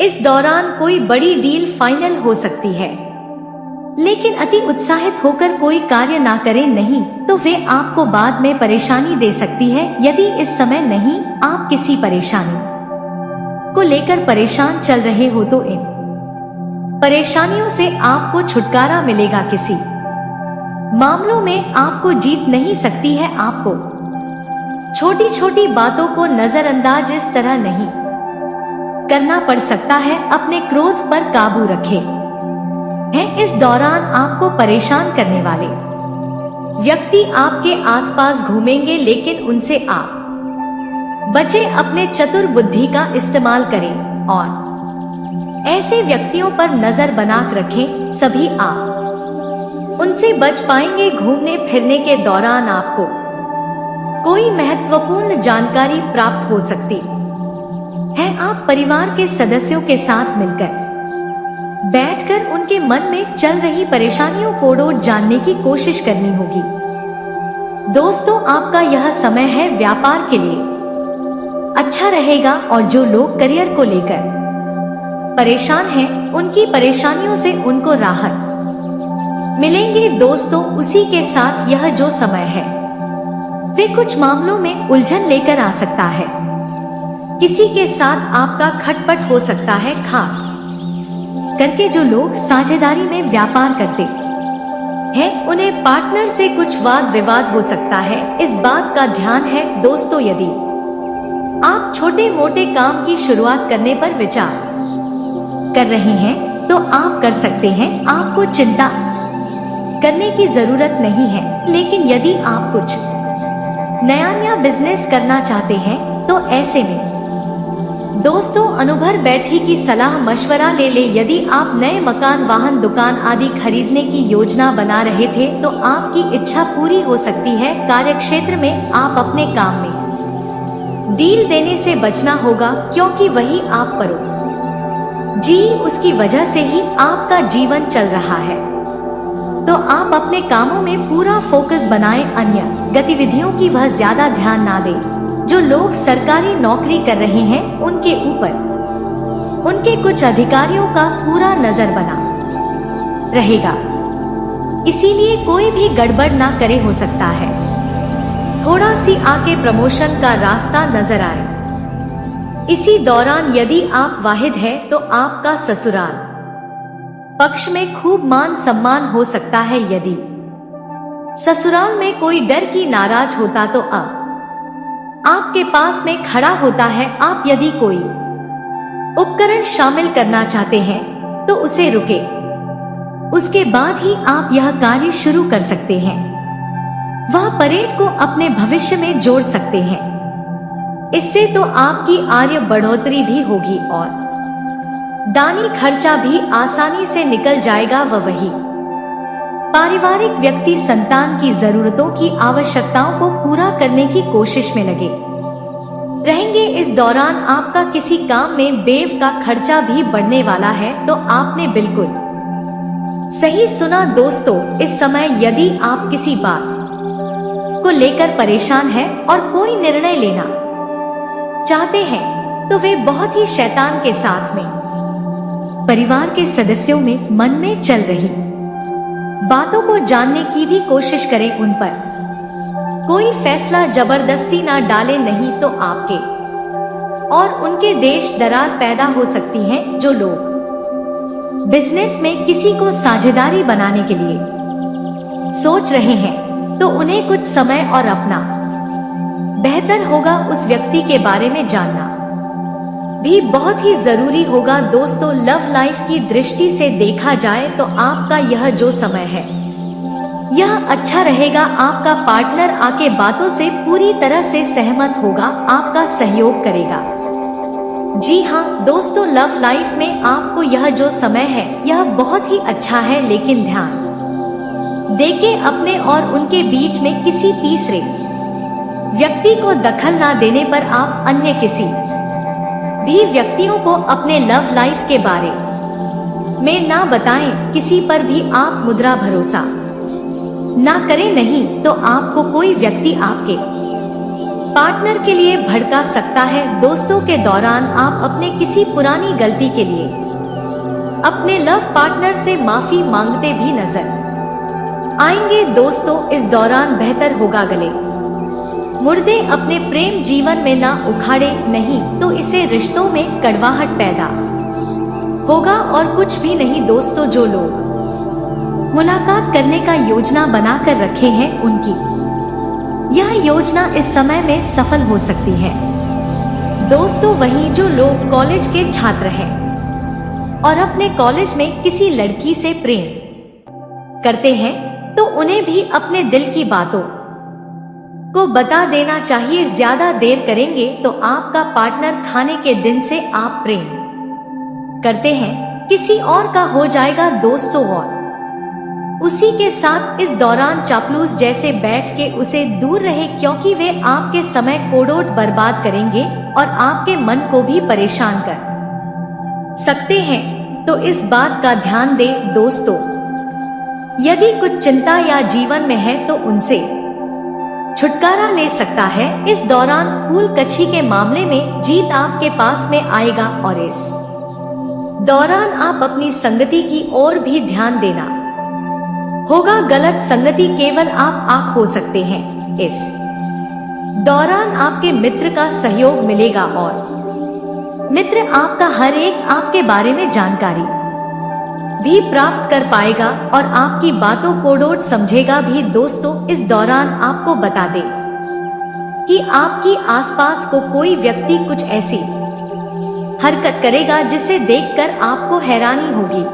इस दौरान कोई बड़ी डील फाइनल हो सकती है। लेकिन अति उत्साहित होकर कोई कार्य ना करें, नहीं तो वे आपको बाद में परेशानी दे सकती है। यदि इस समय नहीं आप किसी परेशानी को लेकर परेशान चल रहे हो तो इन परेशानियों से आपको छुटकारा मिलेगा। किसी मामलों में आपको जीत नहीं सकती है। आपको छोटी छोटी बातों को नजरअंदाज इस तरह नहीं करना पड़ सकता है। अपने क्रोध पर काबू रखें। इस दौरान आपको परेशान करने वाले व्यक्ति आपके आसपास घूमेंगे, लेकिन उनसे आप बचे। अपने चतुर बुद्धि का इस्तेमाल करें और ऐसे व्यक्तियों पर नजर बनाकर रखें। सभी आप उनसे बच पाएंगे। घूमने फिरने के दौरान आपको कोई महत्वपूर्ण जानकारी प्राप्त हो सकती है। आप परिवार के सदस्यों के साथ मिलकर बैठकर उनके मन में चल रही परेशानियों को जानने की कोशिश करनी होगी। दोस्तों, आपका यह समय है व्यापार के लिए अच्छा रहेगा और जो लोग करियर को लेकर परेशान हैं, उनकी परेशानियों से उनको राहत मिलेंगे। दोस्तों, उसी के साथ यह जो समय है वे कुछ मामलों में उलझन लेकर आ सकता है। किसी के साथ आपका खटपट हो सकता है, खास करके जो लोग साझेदारी में व्यापार करते हैं उन्हें पार्टनर से कुछ वाद विवाद हो सकता है। इस बात का ध्यान है। दोस्तों, यदि आप छोटे मोटे काम की शुरुआत करने पर विचार कर रहे हैं तो आप कर सकते हैं। आपको चिंता करने की जरूरत नहीं है। लेकिन यदि आप कुछ नया बिजनेस करना चाहते हैं तो ऐसे में दोस्तों अनुभर बैठी की सलाह मशवरा ले ले। यदि आप नए मकान, वाहन, दुकान आदि खरीदने की योजना बना रहे थे तो आपकी इच्छा पूरी हो सकती है। कार्यक्षेत्र में आप अपने काम में डील देने से बचना होगा, क्योंकि वही आप परो जी उसकी वजह से ही आपका जीवन चल रहा है। तो आप अपने कामों में पूरा फोकस बनाएं। अन्य गतिविधियों की वह ज्यादा ध्यान ना दें। जो लोग सरकारी नौकरी कर रहे हैं उनके ऊपर उनके कुछ अधिकारियों का पूरा नजर बना रहेगा, इसीलिए कोई भी गड़बड़ ना करे। हो सकता है थोड़ा सी आके प्रमोशन का रास्ता नजर आए। इसी दौरान यदि आप वाहिद है तो आपका ससुराल पक्ष में खूब मान सम्मान हो सकता है। यदि ससुराल में कोई डर की नाराज होता तो अब आपके पास में खड़ा होता है। आप यदि कोई उपकरण शामिल करना चाहते हैं तो उसे रुके, उसके बाद ही आप यह कार्य शुरू कर सकते हैं। वह परेड को अपने भविष्य में जोड़ सकते हैं। इससे तो आपकी आय बढ़ोतरी भी होगी और दानी खर्चा भी आसानी से निकल जाएगा। वही पारिवारिक व्यक्ति संतान की जरूरतों की आवश्यकताओं को पूरा करने की कोशिश में लगे रहेंगे। इस दौरान आपका किसी काम में बेव का खर्चा भी बढ़ने वाला है। तो आपने बिल्कुल सही सुना दोस्तों। इस समय यदि आप किसी बात को लेकर परेशान हैं और कोई निर्णय लेना चाहते हैं तो वे बहुत ही शैतान के साथ में परिवार के सदस्यों में मन में चल रही बातों को जानने की भी कोशिश करें उन पर। कोई फैसला जबरदस्ती ना डाले, नहीं तो आपके और उनके देश दरार पैदा हो सकती है। जो लोग बिजनेस में किसी को साझेदारी बनाने के लिए सोच रहे हैं तो उन्हें कुछ समय और अपना बेहतर होगा उस व्यक्ति के बारे में जानना भी बहुत ही जरूरी होगा। दोस्तों, लव लाइफ की दृष्टि से देखा जाए तो आपका यह जो समय है यह अच्छा रहेगा। आपका पार्टनर आपके बातों से पूरी तरह से सहमत होगा, आपका सहयोग करेगा। जी हाँ दोस्तों, लव लाइफ में आपको यह जो समय है यह बहुत ही अच्छा है, लेकिन ध्यान देके अपने और उनके बीच में किसी तीसरे व्यक्ति को दखल ना देने पर आप अन्य किसी भी व्यक्तियों को अपने लव लाइफ के बारे में ना बताएं। किसी पर भी आप मुद्रा भरोसा ना करें, नहीं तो आपको कोई व्यक्ति आपके पार्टनर के लिए भड़का सकता है। दोस्तों के दौरान आप अपने किसी पुरानी गलती के लिए अपने लव पार्टनर से माफी मांगते भी नजर आएंगे। दोस्तों, इस दौरान बेहतर होगा गले मुर्दे अपने प्रेम जीवन में ना उखाड़े, नहीं तो इसे रिश्तों में कड़वाहट पैदा होगा और कुछ भी नहीं। दोस्तों, जो लोग मुलाकात करने का योजना बनाकर रखे हैं उनकी यह योजना इस समय में सफल हो सकती है। दोस्तों, वहीं जो लोग कॉलेज के छात्र हैं और अपने कॉलेज में किसी लड़की से प्रेम करते हैं तो उन्हें भी अपने दिल की बातों को बता देना चाहिए। ज्यादा देर करेंगे तो आपका पार्टनर खाने के दिन से आप प्रेम करते हैं किसी और का हो जाएगा। दोस्तों, और उसी के साथ इस दौरान चापलूस जैसे बैठ के उसे दूर रहे, क्योंकि वे आपके समय कोड़ोट बर्बाद करेंगे और आपके मन को भी परेशान कर सकते हैं। तो इस बात का ध्यान दें। दोस्तों, यदि कुछ चिंता या जीवन में है तो उनसे छुटकारा ले सकता है। इस दौरान फूल कच्छी के मामले में जीत आपके पास में आएगा और इस दौरान आप अपनी संगति की ओर भी ध्यान देना होगा। गलत संगति केवल आप आंख हो सकते हैं। इस दौरान आपके मित्र का सहयोग मिलेगा और मित्र आपका हर एक आपके बारे में जानकारी भी प्राप्त कर पाएगा और आपकी बातों को डोट समझेगा भी। दोस्तों, इस दौरान आपको बता दें कि आपकी आसपास को कोई व्यक्ति कुछ ऐसी हरकत करेगा जिसे देखकर आपको हैरानी होगी,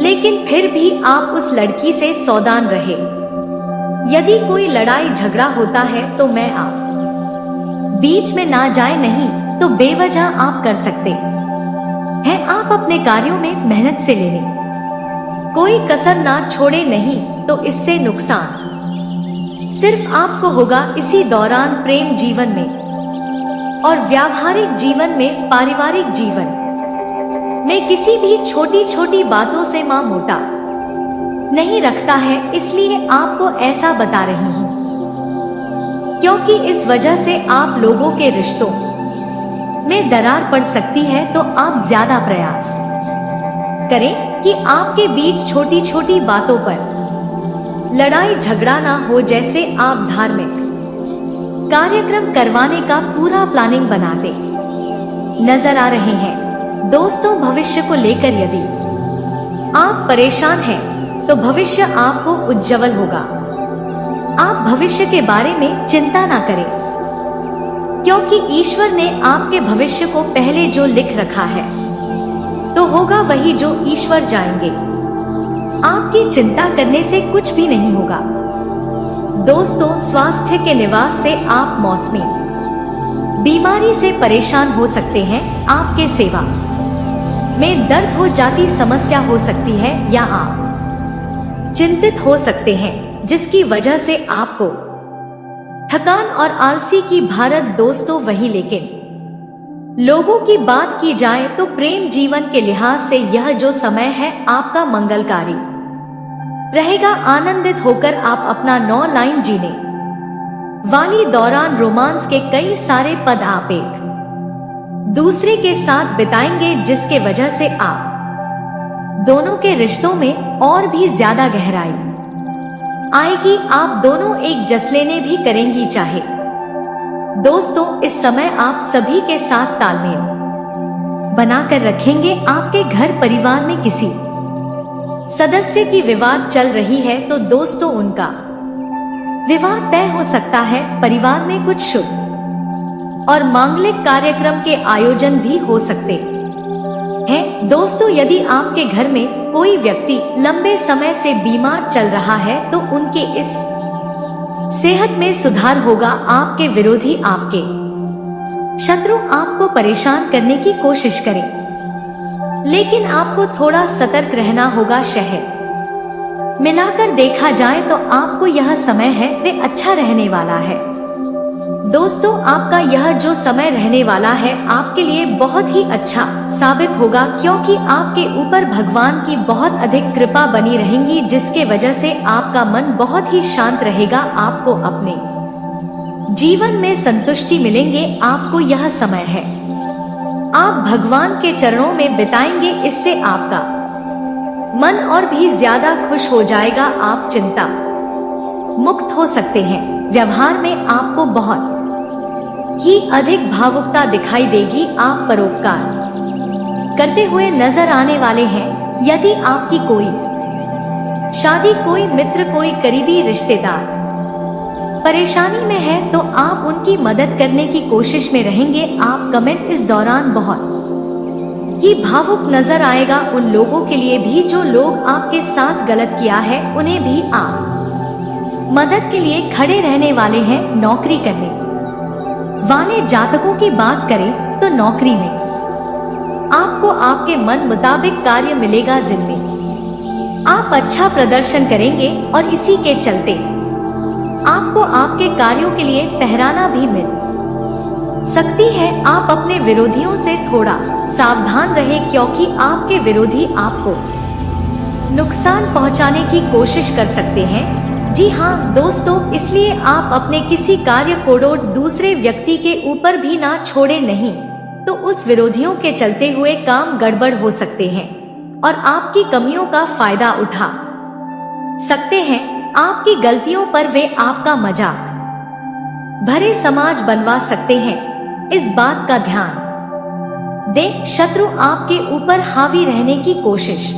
लेकिन फिर भी आप उस लड़की से सावधान रहे। यदि कोई लड़ाई झगड़ा होता है तो मैं आप बीच में ना जाए, नहीं तो बेवजह आप कर सकते हैं। आप अपने कार्यों में मेहनत से लेने कोई कसर ना छोड़े, नहीं तो इससे नुकसान सिर्फ आपको होगा। इसी दौरान प्रेम जीवन में और व्यावहारिक जीवन में, पारिवारिक जीवन में किसी भी छोटी छोटी बातों से मां मोटा नहीं रखता है, इसलिए आपको ऐसा बता रही हूँ क्योंकि इस वजह से आप लोगों के रिश्तों में दरार पड़ सकती है। तो आप ज्यादा प्रयास करें कि आपके बीच छोटी छोटी बातों पर लड़ाई झगड़ा ना हो। जैसे आप धार्मिक कार्यक्रम करवाने का पूरा प्लानिंग बनाते नजर आ रहे हैं। दोस्तों, भविष्य को लेकर यदि आप परेशान हैं तो भविष्य आपको उज्जवल होगा। आप भविष्य के बारे में चिंता ना करें, क्योंकि ईश्वर ने आपके भविष्य को पहले जो लिख रखा है तो होगा वही जो ईश्वर जाएंगे। आपकी चिंता करने से कुछ भी नहीं होगा। दोस्तों, स्वास्थ्य के निवास से आप मौसमी बीमारी से परेशान हो सकते हैं। आपके सेवा में दर्द हो जाती समस्या हो सकती है या आप चिंतित हो सकते हैं, जिसकी वजह से आपको थकान और आलसी की भारत। दोस्तों, वही लेकिन लोगों की बात की जाए तो प्रेम जीवन के लिहाज से यह जो समय है आपका मंगलकारी रहेगा। आनंदित होकर आप अपना 9 लाइन जीने वाली दौरान रोमांस के कई सारे पद आप एक दूसरे के साथ बिताएंगे, जिसके वजह से आप दोनों के रिश्तों में और भी ज्यादा गहराई आएगी। आप दोनों एक जसलेने भी करेंगी चाहे। दोस्तों, इस समय आप सभी के साथ तालमेल बनाकर रखेंगे। आपके घर परिवार में किसी सदस्य की विवाद चल रही है तो दोस्तों उनका विवाह तय हो सकता है। परिवार में कुछ शुभ और मांगलिक कार्यक्रम के आयोजन भी हो सकते हैं। दोस्तों, यदि आपके घर में कोई व्यक्ति लंबे समय से बीमार चल रहा है तो उनके इस सेहत में सुधार होगा। आपके विरोधी, आपके शत्रु आपको परेशान करने की कोशिश करें, लेकिन आपको थोड़ा सतर्क रहना होगा। शहर मिलाकर देखा जाए तो आपको यह समय है वे अच्छा रहने वाला है। दोस्तों, आपका यह जो समय रहने वाला है आपके लिए बहुत ही अच्छा साबित होगा, क्योंकि आपके ऊपर भगवान की बहुत अधिक कृपा बनी रहेंगी, जिसके वजह से आपका मन बहुत ही शांत रहेगा। आपको अपने जीवन में संतुष्टि मिलेंगे। आपको यह समय है आप भगवान के चरणों में बिताएंगे, इससे आपका मन और भी ज्यादा खुश हो जाएगा। आप चिंता मुक्त हो सकते हैं। व्यवहार में आपको बहुत ही अधिक भावुकता दिखाई देगी। आप परोपकार करते हुए नजर आने वाले हैं। यदि आपकी कोई शादी, कोई मित्र, कोई करीबी रिश्तेदार परेशानी में है तो आप उनकी मदद करने की कोशिश में रहेंगे। आप कमेंट इस दौरान बहुत ही भावुक नजर आएगा। उन लोगों के लिए भी जो लोग आपके साथ गलत किया है, उन्हें भी आप मदद के लिए खड़े रहने वाले हैं। नौकरी करने वाले जातकों की बात करें तो नौकरी में आपको आपके मन मुताबिक कार्य मिलेगा, जिनमें आप अच्छा प्रदर्शन करेंगे और इसी के चलते आपको आपके कार्यों के लिए सराहना भी मिल सकती है। आप अपने विरोधियों से थोड़ा सावधान रहें, क्योंकि आपके विरोधी आपको नुकसान पहुंचाने की कोशिश कर सकते हैं। जी हाँ दोस्तों, इसलिए आप अपने किसी कार्य को दूसरे व्यक्ति के ऊपर भी ना छोड़े, नहीं तो उस विरोधियों के चलते हुए काम गड़बड़ हो सकते हैं और आपकी कमियों का फायदा उठा सकते हैं। आपकी गलतियों पर वे आपका मजाक भरे समाज बनवा सकते हैं। इस बात का ध्यान दें। शत्रु आपके ऊपर हावी रहने की कोशिश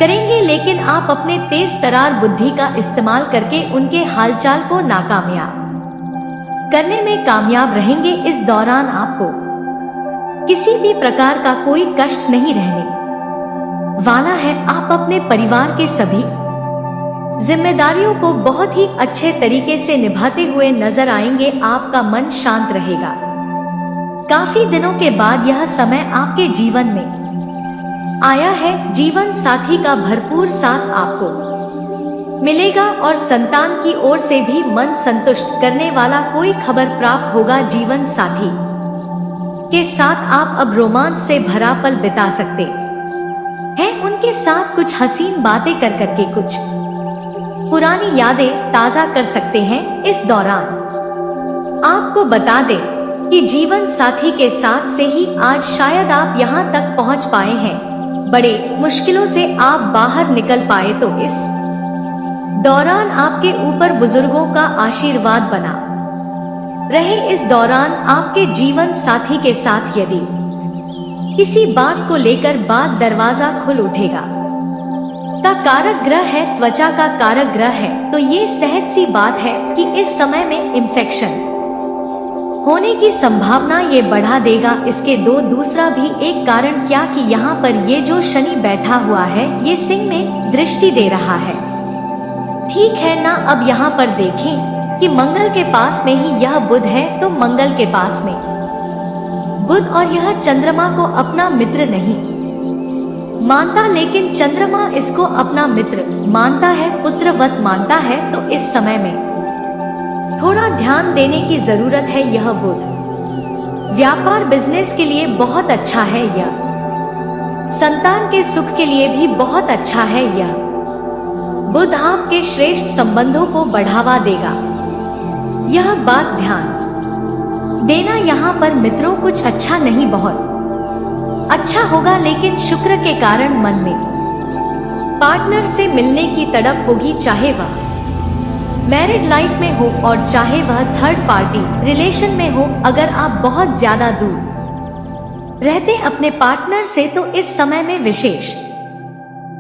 करेंगे, लेकिन आप अपने तेज तरार बुद्धि का इस्तेमाल करके उनके हालचाल को नाकामयाब करने में कामयाब रहेंगे। इस दौरान आपको किसी भी प्रकार का कोई कष्ट नहीं रहने वाला है। आप अपने परिवार के सभी जिम्मेदारियों को बहुत ही अच्छे तरीके से निभाते हुए नजर आएंगे। आपका मन शांत रहेगा। काफी दिनों के बाद यह समय आपके जीवन में आया है। जीवन साथी का भरपूर साथ आपको मिलेगा और संतान की ओर से भी मन संतुष्ट करने वाला कोई खबर प्राप्त होगा। जीवन साथी के साथ आप अब रोमांच से भरा पल बिता सकते हैं। उनके साथ कुछ हसीन बातें कर करके कुछ पुरानी यादें ताजा कर सकते हैं। इस दौरान आपको बता दें कि जीवन साथी के साथ से ही आज शायद आप यहाँ तक पहुँच पाए हैं। बड़े मुश्किलों से आप बाहर निकल पाए तो इस दौरान आपके ऊपर बुजुर्गों का आशीर्वाद बना रहे। इस दौरान आपके जीवन साथी के साथ यदि किसी बात को लेकर बात, दरवाजा खुल उठेगा। का कारक ग्रह है, त्वचा का कारक ग्रह है, तो ये सहज सी बात है कि इस समय में इन्फेक्शन होने की संभावना ये बढ़ा देगा। इसके दूसरा भी एक कारण क्या कि यहाँ पर ये जो शनि बैठा हुआ है ये सिंह में दृष्टि दे रहा है। ठीक है ना। अब यहाँ पर देखें कि मंगल के पास में ही यह बुध है, तो मंगल के पास में बुध और यह चंद्रमा को अपना मित्र नहीं मानता, लेकिन चंद्रमा इसको अपना मित्र मानता है, पुत्रवत मानता है। तो इस समय में थोड़ा ध्यान देने की जरूरत है। यह बुध व्यापार बिजनेस के लिए बहुत अच्छा है। यह संतान के सुख के लिए भी बहुत अच्छा है। यह बुध आपके श्रेष्ठ संबंधों को बढ़ावा देगा। यह बात ध्यान देना, यहाँ पर मित्रों कुछ अच्छा नहीं, बहुत अच्छा होगा, लेकिन शुक्र के कारण मन में पार्टनर से मिलने की तड़प होगी, चाहे वह मैरिड लाइफ में हो और चाहे वह थर्ड पार्टी रिलेशन में हो। अगर आप बहुत ज्यादा दूर रहते अपने पार्टनर से तो इस समय में विशेष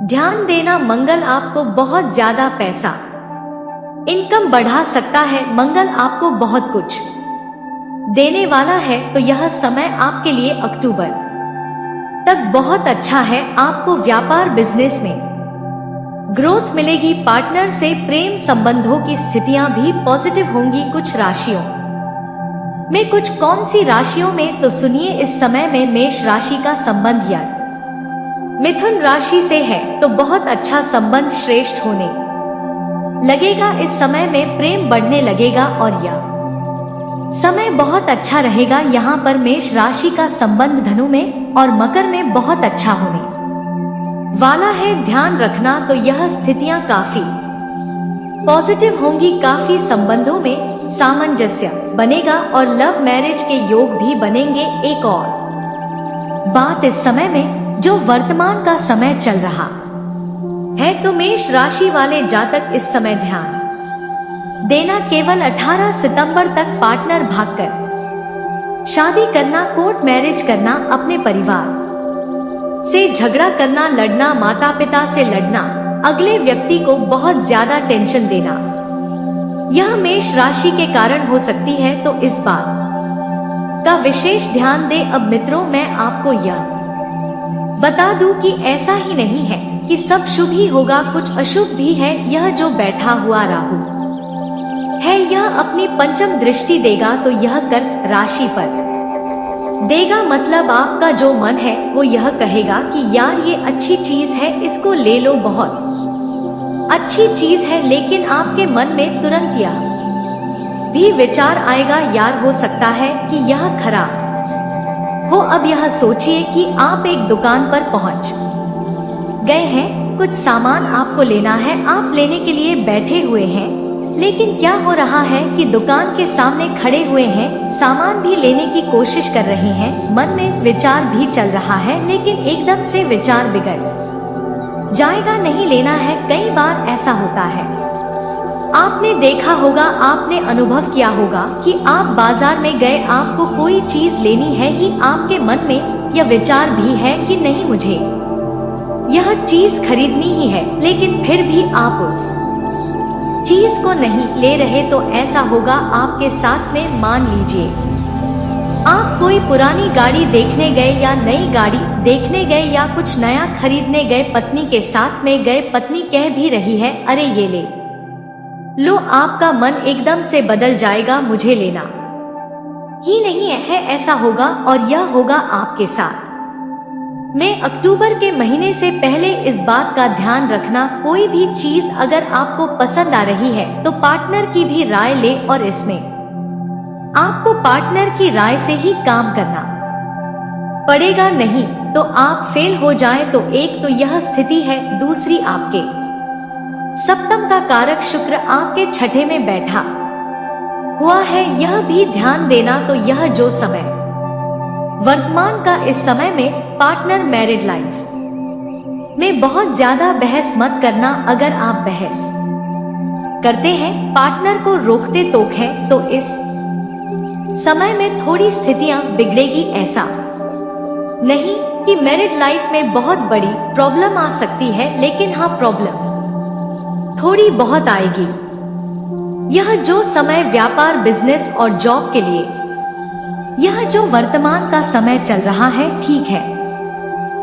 ध्यान देना। मंगल आपको बहुत ज्यादा पैसा इनकम बढ़ा सकता है। मंगल आपको बहुत कुछ देने वाला है, तो यह समय आपके लिए अक्टूबर तक बहुत अच्छा है। आपको व्यापार बिजनेस में ग्रोथ मिलेगी। पार्टनर से प्रेम संबंधों की स्थितियां भी पॉजिटिव होंगी कुछ राशियों में। कुछ कौन सी राशियों में, तो सुनिए। इस समय में मेष राशि का संबंध या मिथुन राशि से है तो बहुत अच्छा संबंध श्रेष्ठ होने लगेगा। इस समय में प्रेम बढ़ने लगेगा और यह समय बहुत अच्छा रहेगा। यहाँ पर मेष राशि का संबंध धनु में और मकर में बहुत अच्छा होने वाला है। ध्यान रखना, तो यह स्थितियां काफी पॉजिटिव होंगी। काफी संबंधों में सामंजस्य बनेगा और लव मैरिज के योग भी बनेंगे। एक और बात, इस समय में जो वर्तमान का समय चल रहा है, तो मेष राशि वाले जातक इस समय ध्यान देना। केवल 18 सितंबर तक पार्टनर भागकर शादी करना, कोर्ट मैरिज करना, अपने परिवार से झगड़ा करना, लड़ना, माता पिता से लड़ना, अगले व्यक्ति को बहुत ज्यादा टेंशन देना, यह मेष राशि के कारण हो सकती है। तो इस बात का विशेष ध्यान दें। अब मित्रों, मैं आपको यह बता दूं कि ऐसा ही नहीं है कि सब शुभ ही होगा, कुछ अशुभ भी है। यह जो बैठा हुआ राहु है, यह अपनी पंचम दृष्टि देगा, तो यह कर्क राशि पर देगा। मतलब आपका जो मन है वो यह कहेगा कि यार ये अच्छी चीज है, इसको ले लो, बहुत अच्छी चीज है। लेकिन आपके मन में तुरंत यह भी विचार आएगा, यार हो सकता है कि यह खराब हो। अब यह सोचिए कि आप एक दुकान पर पहुंच गए हैं, कुछ सामान आपको लेना है, आप लेने के लिए बैठे हुए हैं, लेकिन क्या हो रहा है कि दुकान के सामने खड़े हुए हैं, सामान भी लेने की कोशिश कर रहे हैं, मन में विचार भी चल रहा है, लेकिन एकदम से विचार बिगड़ जाएगा, नहीं लेना है। कई बार ऐसा होता है, आपने देखा होगा, आपने अनुभव किया होगा कि आप बाजार में गए, आपको कोई चीज लेनी है ही, आपके मन में यह विचार भी है कि नहीं मुझे यह चीज खरीदनी ही है, लेकिन फिर भी आप उस चीज को नहीं ले रहे। तो ऐसा होगा आपके साथ में। मान लीजिए आप कोई पुरानी गाड़ी देखने गए या नई गाड़ी देखने गए या कुछ नया खरीदने गए, पत्नी के साथ में गए, पत्नी कह भी रही है अरे ये ले लो, आपका मन एकदम से बदल जाएगा, मुझे लेना ही नहीं है। ऐसा होगा और यह होगा आपके साथ में। अक्टूबर के महीने से पहले इस बात का ध्यान रखना, कोई भी चीज अगर आपको पसंद आ रही है तो पार्टनर की भी राय ले, और इसमें आपको पार्टनर की राय से ही काम करना पड़ेगा, नहीं तो आप फेल हो जाए। तो एक तो यह स्थिति है, दूसरी आपके सप्तम का कारक शुक्र आपके छठे में बैठा हुआ है, यह भी ध्यान देना। तो यह जो समय वर्तमान का, इस समय में पार्टनर मैरिड लाइफ में बहुत ज्यादा बहस मत करना। अगर आप बहस करते हैं, पार्टनर को रोकते टोक हैं, तो इस समय में थोड़ी स्थितियां बिगड़ेगी। ऐसा नहीं कि मैरिड लाइफ में बहुत बड़ी प्रॉब्लम आ सकती है, लेकिन हाँ प्रॉब्लम थोड़ी बहुत आएगी। यह जो समय व्यापार, बिजनेस और जॉब के लिए, यह जो वर्तमान का समय चल रहा है, ठीक है,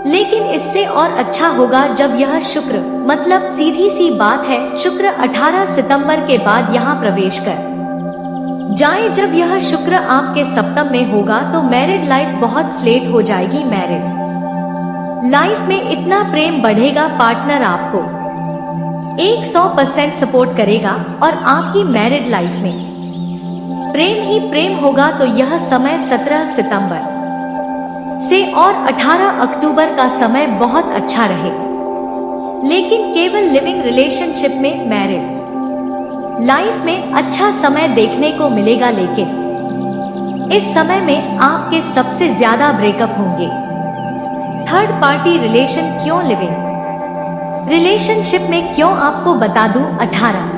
लेकिन इससे और अच्छा होगा जब यह शुक्र, मतलब सीधी सी बात है, शुक्र 18 सितंबर के बाद यहाँ प्रवेश कर जाए। जब यह शुक्र आपके सप्तम में होगा तो मैरिड लाइफ बहुत स्लेट हो जाएगी। मैरिड लाइफ में इतना प्रेम बढ़ेगा, पार्टनर आपको 100% सपोर्ट करेगा और आपकी मैरिड लाइफ में प्रेम ही प्रेम होगा। तो यह समय 17 सितंबर से और 18 अक्टूबर का समय बहुत अच्छा रहे, लेकिन केवल लिविंग रिलेशनशिप में, मैरिड लाइफ में अच्छा समय देखने को मिलेगा। लेकिन इस समय में आपके सबसे ज्यादा ब्रेकअप होंगे। थर्ड पार्टी रिलेशन क्यों लिविंग रिलेशनशिप में क्यों, आपको बता दूं 18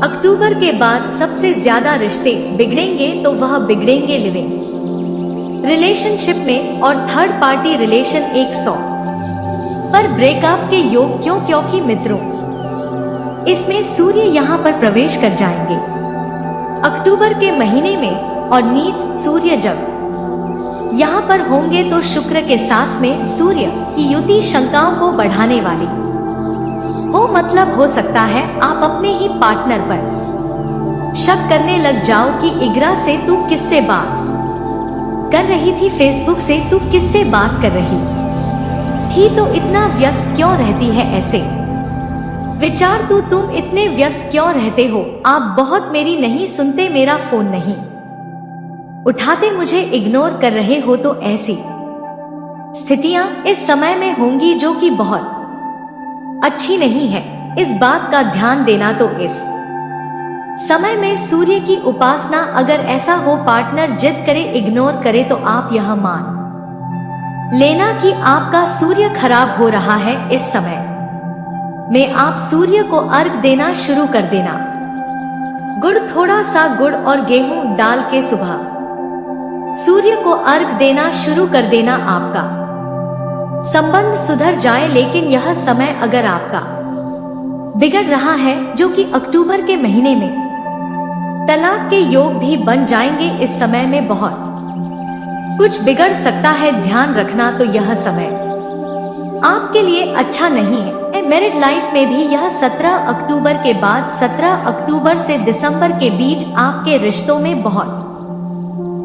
अक्टूबर के बाद सबसे ज्यादा रिश्ते बिगड़ेंगे तो वह बिगड़ेंगे लिविंग रिलेशनशिप में और थर्ड पार्टी रिलेशन 100 पर ब्रेकअप के योग क्यों, क्योंकि मित्रों इसमें सूर्य यहाँ पर प्रवेश कर जाएंगे अक्टूबर के महीने में और नीच सूर्य जब यहाँ पर होंगे तो शुक्र के साथ में सूर्य की युति शंकाओं को बढ़ाने वाली हो, मतलब हो सकता है आप अपने ही पार्टनर पर शक करने लग जाओ कि इग्रा से तू किससे बात कर रही थी, फेसबुक से तू किससे बात कर रही थी, तो इतना व्यस्त क्यों रहती है, ऐसे विचार तुम इतने व्यस्त क्यों रहते हो, आप बहुत मेरी नहीं सुनते, मेरा फोन नहीं उठाते, मुझे इग्नोर कर रहे हो, तो ऐसी स्थितियां इस समय में होंगी जो कि बहुत अच्छी नहीं है। इस बात का ध्यान देना, तो इस समय में सूर्य की उपासना, अगर ऐसा हो पार्टनर जिद करे इग्नोर करे तो आप यह मान लेना कि आपका सूर्य खराब हो रहा है। इस समय में आप सूर्य को अर्घ देना शुरू कर देना, गुड़, थोड़ा सा गुड़ और गेहूं डाल के सुबह सूर्य को अर्घ देना शुरू कर देना, आपका संबंध सुधर जाए। लेकिन यह समय अगर आपका बिगड़ रहा है, जो कि अक्टूबर के महीने में तलाक के योग भी बन जाएंगे, इस समय में बहुत कुछ बिगड़ सकता है, ध्यान रखना। तो यह समय आपके लिए अच्छा नहीं है। मैरिड लाइफ में भी यह 17 अक्टूबर के बाद 17 अक्टूबर से दिसंबर के बीच आपके रिश्तों में बहुत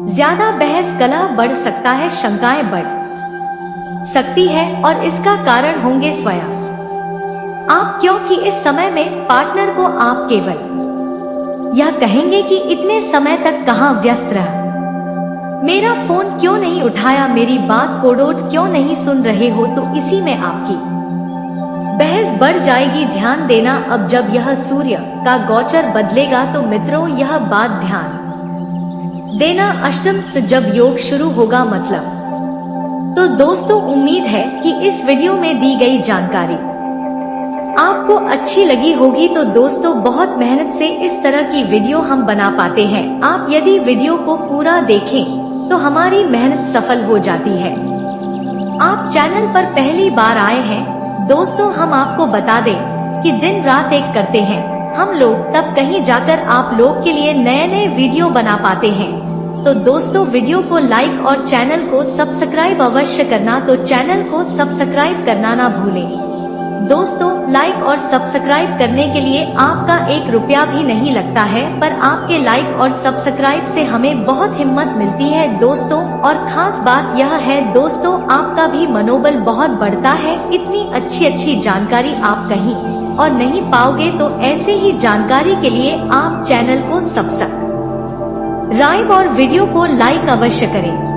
ज्यादा बहस कलह बढ़ सकता है, शंकाएं बढ़ सकती है और इसका कारण होंगे स्वयं आप, क्योंकि इस समय में पार्टनर को आप केवल यह कहेंगे कि इतने समय तक कहां व्यस्त रहा, मेरा फोन क्यों नहीं उठाया, मेरी बात कोडोट क्यों नहीं सुन रहे हो, तो इसी में आपकी बहस बढ़ जाएगी। ध्यान देना, अब जब यह सूर्य का गोचर बदलेगा तो मित्रों यह बात ध्यान देना, अष्टम से जब योग शुरू होगा मतलब। तो दोस्तों उम्मीद है कि इस वीडियो में दी गई जानकारी आपको अच्छी लगी होगी। तो दोस्तों बहुत मेहनत से इस तरह की वीडियो हम बना पाते हैं, आप यदि वीडियो को पूरा देखें तो हमारी मेहनत सफल हो जाती है। आप चैनल पर पहली बार आए हैं दोस्तों, हम आपको बता दें कि दिन रात एक करते हैं हम लोग, तब कहीं जाकर आप लोग के लिए नए नए वीडियो बना पाते हैं। तो दोस्तों वीडियो को लाइक और चैनल को सब्सक्राइब अवश्य करना, तो चैनल को सब्सक्राइब करना ना भूलें। दोस्तों लाइक और सब्सक्राइब करने के लिए आपका 1 रुपया भी नहीं लगता है, पर आपके लाइक और सब्सक्राइब से हमें बहुत हिम्मत मिलती है दोस्तों। और खास बात यह है दोस्तों, आपका भी मनोबल बहुत बढ़ता है। इतनी अच्छी जानकारी आप कहीं और नहीं पाओगे, तो ऐसे ही जानकारी के लिए आप चैनल को सब्सक्राइब और वीडियो को लाइक अवश्य करें।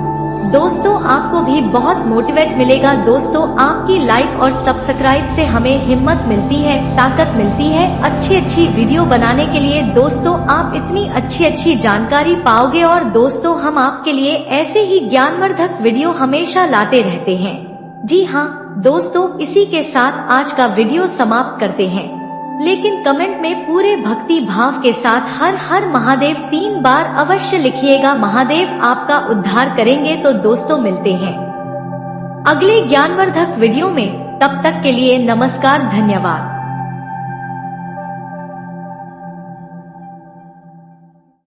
दोस्तों आपको भी बहुत मोटिवेट मिलेगा। दोस्तों आपकी लाइक और सब्सक्राइब से हमें हिम्मत मिलती है, ताकत मिलती है अच्छी वीडियो बनाने के लिए। दोस्तों आप इतनी अच्छी जानकारी पाओगे, और दोस्तों हम आपके लिए ऐसे ही ज्ञानवर्धक वीडियो हमेशा लाते रहते हैं। जी हाँ दोस्तों, इसी के साथ आज का वीडियो समाप्त करते हैं, लेकिन कमेंट में पूरे भक्ति भाव के साथ हर हर महादेव 3 बार अवश्य लिखिएगा। महादेव आपका उद्धार करेंगे। तो दोस्तों मिलते हैं अगले ज्ञानवर्धक वीडियो में, तब तक के लिए नमस्कार, धन्यवाद।